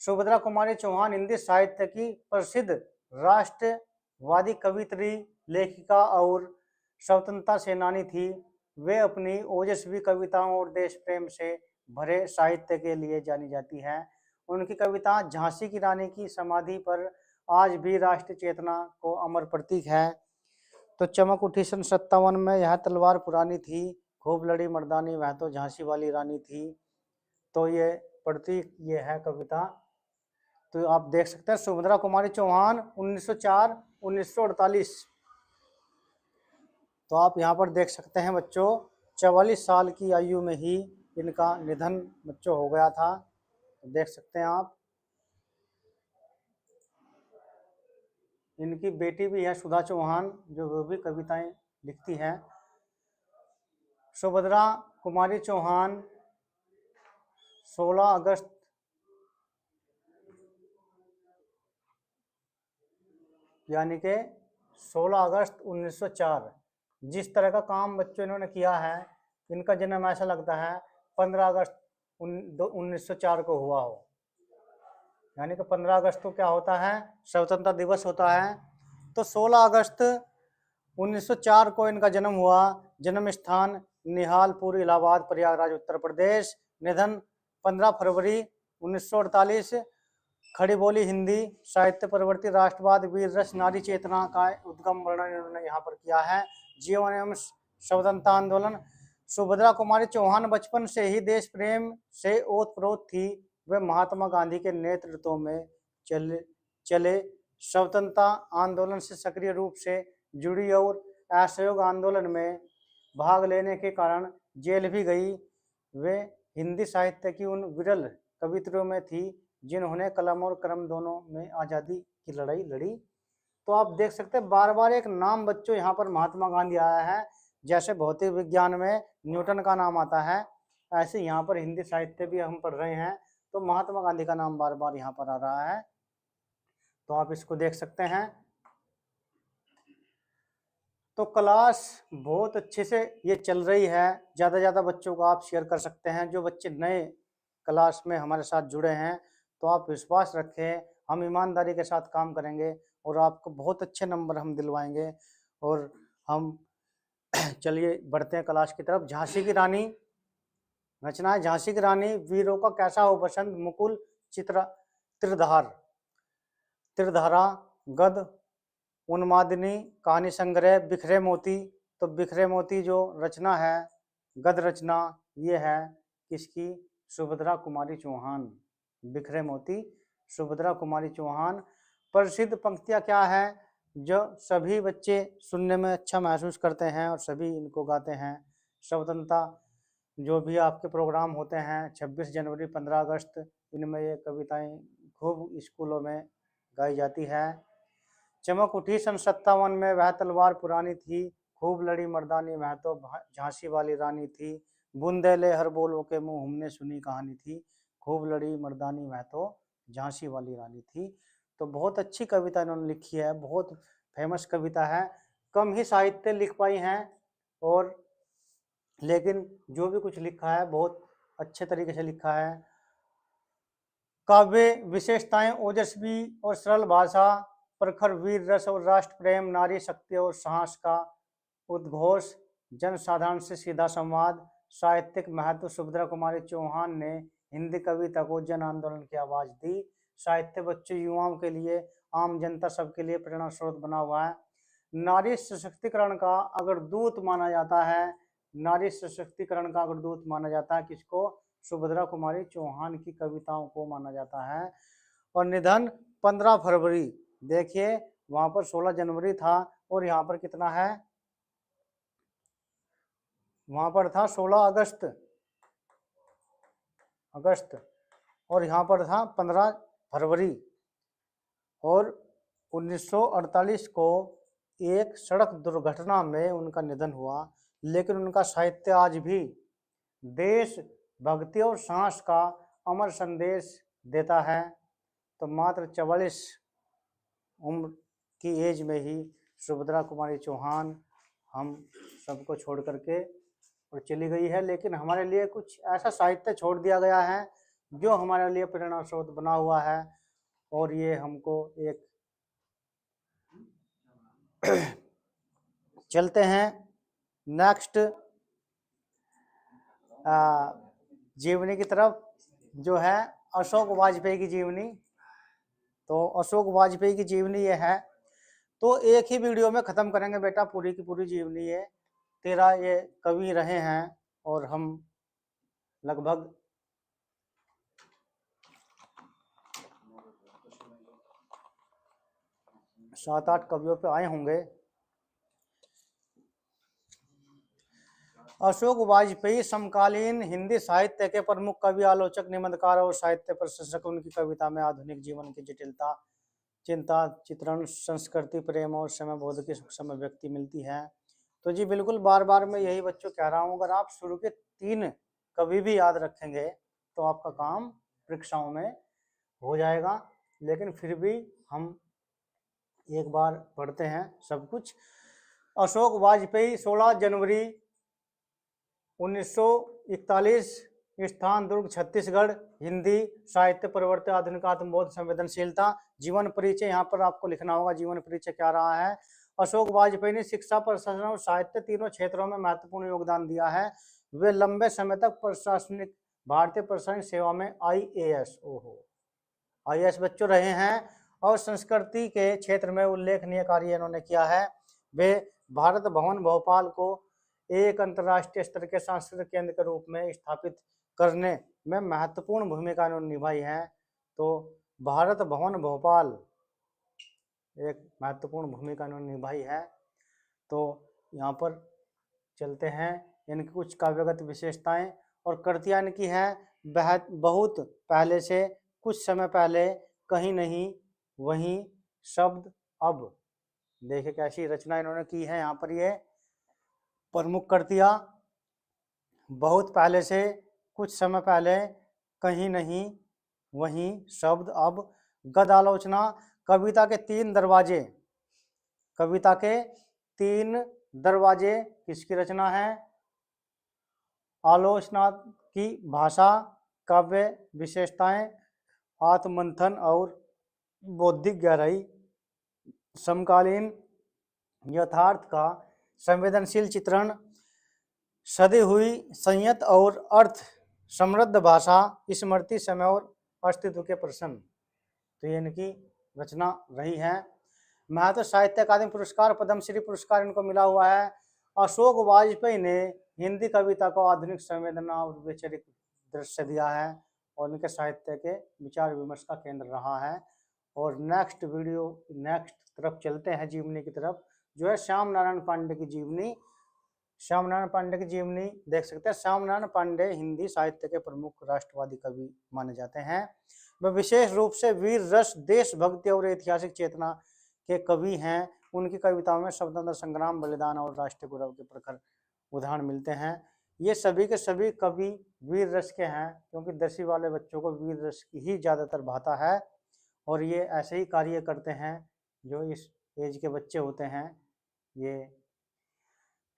सुभद्रा कुमारी चौहान हिंदी साहित्य की प्रसिद्ध राष्ट्रवादी कवित्री, लेखिका और स्वतंत्रता सेनानी थी। वे अपनी ओजस्वी कविताओं और देश प्रेम से भरे साहित्य के लिए जानी जाती है। उनकी कविता झांसी की रानी की समाधि पर आज भी राष्ट्रीय चेतना को अमर प्रतीक है। तो चमक उठी सन 57 में, यह तलवार पुरानी थी, खूब लड़ी मर्दानी, वह तो झांसी वाली रानी थी। तो ये प्रतीक ये है कविता। तो आप देख सकते हैं सुभद्रा कुमारी चौहान 1904 1948। तो आप यहाँ पर देख सकते हैं बच्चों 44 साल की आयु में ही इनका निधन बच्चों हो गया था। तो देख सकते हैं आप। इनकी बेटी भी है सुधा चौहान, जो वो भी कविताएं लिखती हैं। सुभद्रा कुमारी चौहान 16 अगस्त यानी कि 16 अगस्त 1904, जिस तरह का काम बच्चों इन्होंने किया है, इनका जन्म ऐसा लगता है 15 अगस्त 1904 को हुआ हो। यानी कि 15 अगस्त को क्या होता है, स्वतंत्रता दिवस होता है। तो 16 अगस्त 1904 को इनका जन्म हुआ। जन्म स्थान निहालपुर, इलाहाबाद, प्रयागराज, उत्तर प्रदेश। निधन 15 फरवरी 1948। खड़ी बोली हिंदी साहित्य प्रवृत्ति राष्ट्रवाद वीर रस नारी चेतना का उद्गम वर्णन इन्होंने यहाँ पर किया है। जीवन एवं स्वतंत्रता आंदोलन। सुभद्रा कुमारी चौहान बचपन से ही देश प्रेम से ओतप्रोत थी। वे महात्मा गांधी के नेतृत्व में चले स्वतंत्रता आंदोलन से सक्रिय रूप से जुड़ी और असहयोग आंदोलन में भाग लेने के कारण जेल भी गई। वे हिंदी साहित्य की उन विरल कवित्रियों में थी जिन्होंने कलम और कर्म दोनों में आज़ादी की लड़ाई लड़ी। तो आप देख सकते हैं बार बार एक नाम बच्चों यहाँ पर महात्मा गांधी आया है। जैसे भौतिक विज्ञान में न्यूटन का नाम आता है, ऐसे यहाँ पर हिंदी साहित्य भी हम पढ़ रहे हैं, तो महात्मा गांधी का नाम बार बार यहाँ पर आ रहा है। तो आप इसको देख सकते हैं। तो क्लास बहुत अच्छे से ये चल रही है। ज़्यादा से ज़्यादा बच्चों को आप शेयर कर सकते हैं। जो बच्चे नए क्लास में हमारे साथ जुड़े हैं, तो आप विश्वास रखें, हम ईमानदारी के साथ काम करेंगे और आपको बहुत अच्छे नंबर हम दिलवाएंगे। और हम चलिए बढ़ते हैं क्लास की तरफ। झांसी की रानी रचना है। झांसी की रानी वीरों का कैसा हो पसंद, मुकुल त्रिधारा गद उन्मादिनी कहानी संग्रह बिखरे मोती। तो बिखरे मोती जो रचना है, गद रचना, ये है किसकी, सुभद्रा कुमारी चौहान। बिखरे मोती सुभद्रा कुमारी चौहान। प्रसिद्ध पंक्तियाँ क्या है जो सभी बच्चे सुनने में अच्छा महसूस करते हैं और सभी इनको गाते हैं। स्वतंत्रता जो भी आपके प्रोग्राम होते हैं 26 जनवरी 15 अगस्त, इनमें ये कविताएं खूब स्कूलों में गाई जाती है। चमक उठी सन 57 में, वह तलवार पुरानी थी, खूब लड़ी मर्दानी, वह तो झांसी वाली रानी थी। बुंदेले हर बोलों के मुंह, हमने सुनी कहानी थी, खूब लड़ी मर्दानी, वह तो झांसी वाली रानी थी। तो बहुत अच्छी कविता इन्होंने लिखी है, बहुत फेमस कविता है। कम ही साहित्य लिख पाई हैं, और लेकिन जो भी कुछ लिखा है बहुत अच्छे तरीके से लिखा है। काव्य विशेषताएं ओजस्वी और सरल भाषा, प्रखर वीर रस और राष्ट्र प्रेम, नारी शक्ति और साहस का उद्घोष, जन साधारण से सीधा संवाद, साहित्यिक महत्व। सुभद्रा कुमारी चौहान ने हिंदी कविता को जन आंदोलन की आवाज दी। साहित्य बच्चों युवाओं के लिए, आम जनता सबके लिए प्रेरणा स्रोत बना हुआ है। नारी सशक्तिकरण का अगर दूत माना जाता है, नारी सशक्तिकरण का अगर दूत माना जाता है किसको, सुभद्रा कुमारी चौहान की कविताओं को माना जाता है। और निधन 15 फरवरी, देखिए वहां पर 16 जनवरी था और यहाँ पर कितना है, वहां पर था 16 अगस्त और यहाँ पर था 15 फरवरी। और 1948 को एक सड़क दुर्घटना में उनका निधन हुआ, लेकिन उनका साहित्य आज भी देश भक्ति और साहस का अमर संदेश देता है। तो मात्र 44 उम्र की एज में ही सुभद्रा कुमारी चौहान हम सबको छोड़ करके और चली गई है, लेकिन हमारे लिए कुछ ऐसा साहित्य छोड़ दिया गया है जो हमारे लिए प्रेरणा स्रोत बना हुआ है। और ये हमको एक चलते हैं नेक्स्ट जीवनी की तरफ, जो है अशोक वाजपेयी की जीवनी। तो अशोक वाजपेयी की जीवनी ये है। तो एक ही वीडियो में खत्म करेंगे बेटा पूरी की पूरी जीवनी। ये 13 ये कवि रहे हैं और हम लगभग 7-8 कवियों पे आए होंगे। अशोक वाजपेयी समकालीन हिंदी साहित्य के प्रमुख कवि, आलोचक, निबंधकार और साहित्य प्रशंसक। उनकी कविता में आधुनिक जीवन की जटिलता, चिंता, चित्रण, संस्कृति, प्रेम और समय बोध की सूक्ष्म व्यक्ति मिलती है। तो जी बिल्कुल, बार बार मैं यही बच्चों कह रहा हूँ, अगर आप शुरू के 3 कवि भी याद रखेंगे तो आपका काम परीक्षाओं में हो जाएगा। लेकिन फिर भी हम एक बार पढ़ते हैं सब कुछ। अशोक वाजपेयी 16 जनवरी 1941, स्थान दुर्ग छत्तीसगढ़, हिंदी साहित्य परिवर्तन, आधुनिक, आत्मबोध, संवेदनशीलता। जीवन परिचय यहाँ पर आपको लिखना होगा, जीवन परिचय क्या रहा है। अशोक वाजपेयी ने शिक्षा, प्रशासन और साहित्य तीनों क्षेत्रों में महत्वपूर्ण योगदान दिया है। वे लंबे समय तक प्रशासनिक भारतीय प्रशासनिक सेवा में आईएएस बच्चों रहे हैं और संस्कृति के क्षेत्र में उल्लेखनीय कार्य इन्होंने किया है। वे भारत भवन भोपाल को एक अंतर्राष्ट्रीय स्तर के सांस्कृतिक केंद्र के रूप में स्थापित करने में महत्वपूर्ण भूमिका इन्होंने निभाई है। तो भारत भवन भोपाल एक महत्वपूर्ण भूमिका इन्होंने निभाई है। तो यहाँ पर चलते हैं, इनकी कुछ काव्यगत विशेषताएं और कृतियां इनकी हैं। बहुत पहले से, कुछ समय पहले, कहीं नहीं, वहीं, शब्द, अब। देखिए कैसी रचना इन्होंने की है यहाँ पर। ये प्रमुख कृतियां, बहुत पहले से, कुछ समय पहले, कहीं नहीं, वहीं, शब्द, अब। गद आलोचना, कविता के 3 दरवाजे। कविता के 3 दरवाजे किसकी रचना है? आलोचना की भाषा, काव्य विशेषताएं, आत्ममंथन और बौद्धिक गहराई, समकालीन यथार्थ का संवेदनशील चित्रण, सदी हुई संयत और अर्थ समृद्ध भाषा, स्मृति, समय और अस्तित्व के प्रश्न। तो ये इनकी रचना रही है। महत्व साहित्य अकादमी पुरस्कार, पद्मश्री पुरस्कार इनको मिला हुआ है। अशोक वाजपेयी ने हिंदी कविता को आधुनिक संवेदना और वैचारिक दृश्य दिया है और इनके साहित्य के विचार विमर्श का केंद्र रहा है। और नेक्स्ट तरफ चलते हैं, जीवनी की तरफ, जो है श्याम नारायण पांडे की जीवनी। श्याम नारायण पांडे की जीवनी देख सकते हैं। श्याम नारायण पांडे हिंदी साहित्य के प्रमुख राष्ट्रवादी कवि माने जाते हैं। वह विशेष रूप से वीर रस, देशभक्ति और ऐतिहासिक चेतना के कवि हैं। उनकी कविताओं में स्वतंत्रता संग्राम, बलिदान और राष्ट्रीय गौरव के प्रखर उदाहरण मिलते हैं। ये सभी के सभी कवि वीर रस के हैं, क्योंकि 10वीं वाले बच्चों को वीर रस ही ज़्यादातर भाता है और ये ऐसे ही कार्य करते हैं जो इस एज के बच्चे होते हैं। ये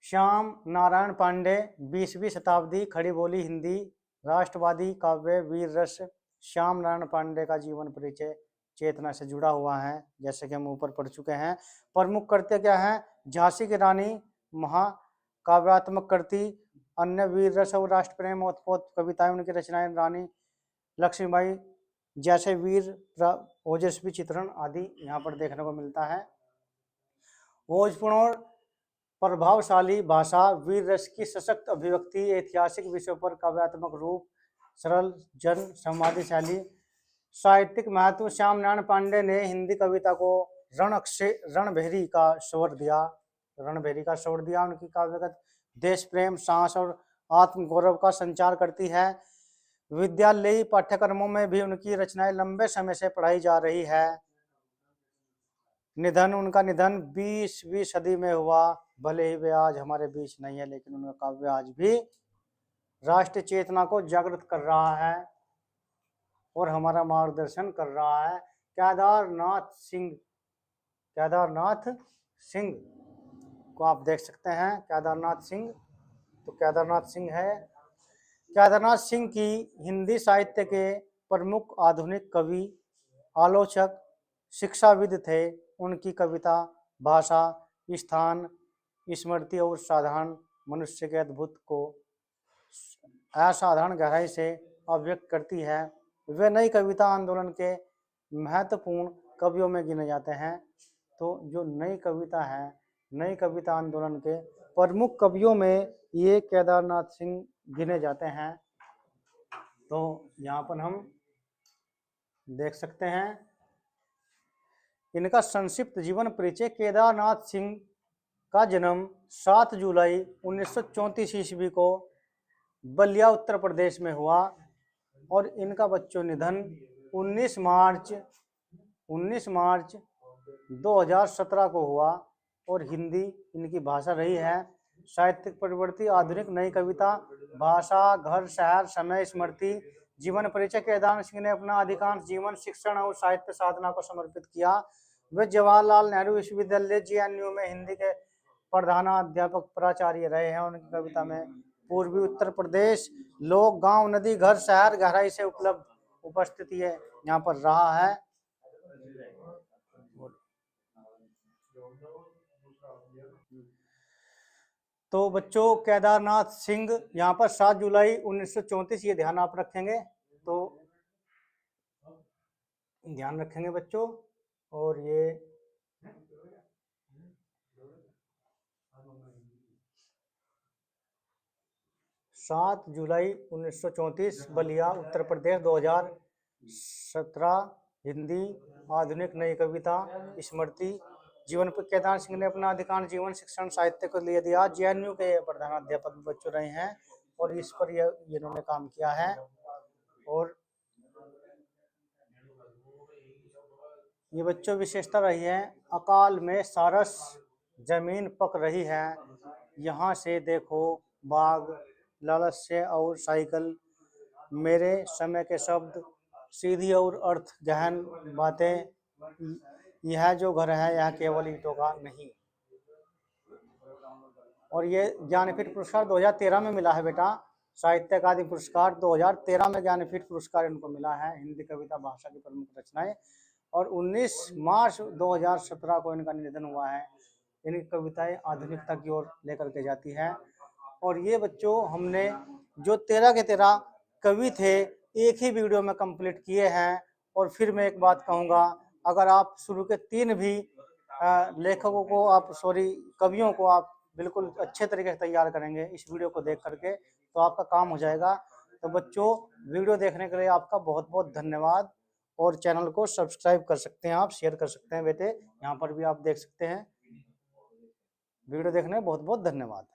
श्याम नारायण पांडे 20वीं शताब्दी खड़ी बोली हिंदी राष्ट्रवादी काव्य वीर रस। श्याम नारायण पांडे का जीवन परिचय चेतना से जुड़ा हुआ है, जैसे कि हम ऊपर पढ़ चुके हैं। प्रमुख कृत्य क्या है? झांसी की रानी, महाकाव्यात्मक कृति, अन्य वीर रस और राष्ट्र प्रेम ओतप्रोत कविताएं उनकी रचनाएं, रानी लक्ष्मीबाई जैसे वीर ओजस्वी चित्रण आदि यहाँ पर देखने को मिलता है। ओजपूर्ण और प्रभावशाली भाषा, वीर रस की सशक्त अभिव्यक्ति, ऐतिहासिक विषयों पर काव्यात्मक रूप, सरल जन संवादी शैली। साहित्यिक महत्व, श्याम नारायण पांडे ने हिंदी कविता को रणभेरी का स्वर दिया। उनकी काव्यगत देश प्रेम, साहस और आत्मगौरव का संचार करती है। विद्यालयी पाठ्यक्रमों में भी उनकी रचनाएं लंबे समय से पढ़ाई जा रही है। उनका निधन 20वीं सदी में हुआ। भले ही वे आज हमारे बीच नहीं है, लेकिन उनका काव्य आज भी राष्ट्रीय चेतना को जागृत कर रहा है और हमारा मार्गदर्शन कर रहा है। केदारनाथ सिंह को आप देख सकते हैं। केदारनाथ सिंह है। केदारनाथ सिंह की हिंदी साहित्य के प्रमुख आधुनिक कवि, आलोचक, शिक्षाविद थे। उनकी कविता भाषा, स्थान, स्मृति और साधारण मनुष्य के अद्भुत को असाधारण गहराई से अभिव्यक्त करती है। वे नई कविता आंदोलन के महत्वपूर्ण कवियों में गिने जाते हैं। तो जो नई कविता है, नई कविता आंदोलन के प्रमुख कवियों में ये केदारनाथ सिंह गिने जाते हैं। तो यहाँ पर हम देख सकते हैं इनका संक्षिप्त जीवन परिचय। केदारनाथ सिंह का जन्म 7 जुलाई 1934 ईस्वी को बलिया उत्तर प्रदेश में हुआ और इनका बच्चों निधन 19 मार्च 2017 को हुआ। और हिंदी इनकी भाषा रही है। साहित्यिक प्रवृत्ति आधुनिक नई कविता, भाषा, घर, शहर, समय, स्मृति। जीवन परिचय। केदारनाथ सिंह ने अपना अधिकांश जीवन शिक्षण और साहित्य साधना को समर्पित किया। वे जवाहरलाल नेहरू विश्वविद्यालय JNU में हिंदी के प्रधानाध्यापक प्राचार्य रहे हैं। उनकी कविता में पूर्वी उत्तर प्रदेश, लोक, गांव, नदी, घर, शहर गहराई से उपलब्ध उपस्थिति है यहाँ पर रहा है। तो बच्चों केदारनाथ सिंह यहाँ पर 7 जुलाई 1934, ये ध्यान आप रखेंगे, तो ध्यान रखेंगे बच्चों। और ये 7 जुलाई 1934 बलिया उत्तर प्रदेश। 2017 हिंदी आधुनिक नई कविता स्मृति। जीवन पर केदार सिंह ने अपना अधिकांश जीवन शिक्षण साहित्य को लिए दिया। JNU के प्रधानाध्यापक बच्चों रहे हैं और इस पर इन्होंने काम किया है। और ये बच्चों विशेषता रही है, अकाल में सारस जमीन पक रही है, यहाँ से देखो बाग, लालस्य और साइकिल, मेरे समय के शब्द, सीधी और अर्थ गहन बातें, यह जो घर है यह केवल ईंटों का नहीं। और ये ज्ञानपीठ पुरस्कार 2013 में मिला है बेटा। साहित्य अकादमी पुरस्कार 2013 में ज्ञानपीठ पुरस्कार इनको मिला है। हिंदी कविता भाषा की प्रमुख रचनाएं। और 19 मार्च 2017 को इनका निधन हुआ है। इनकी कविताएं आधुनिकता की ओर लेकर के जाती है। और ये बच्चों हमने जो 13 के 13 कवि थे एक ही वीडियो में कंप्लीट किए हैं। और फिर मैं एक बात कहूँगा, अगर आप शुरू के 3 भी लेखकों को कवियों को आप बिल्कुल अच्छे तरीके से तैयार करेंगे इस वीडियो को देख करके, तो आपका काम हो जाएगा। तो बच्चों वीडियो देखने के लिए आपका बहुत बहुत धन्यवाद। और चैनल को सब्सक्राइब कर सकते हैं, आप शेयर कर सकते हैं बेटे, यहाँ पर भी आप देख सकते हैं। वीडियो देखने में बहुत बहुत धन्यवाद।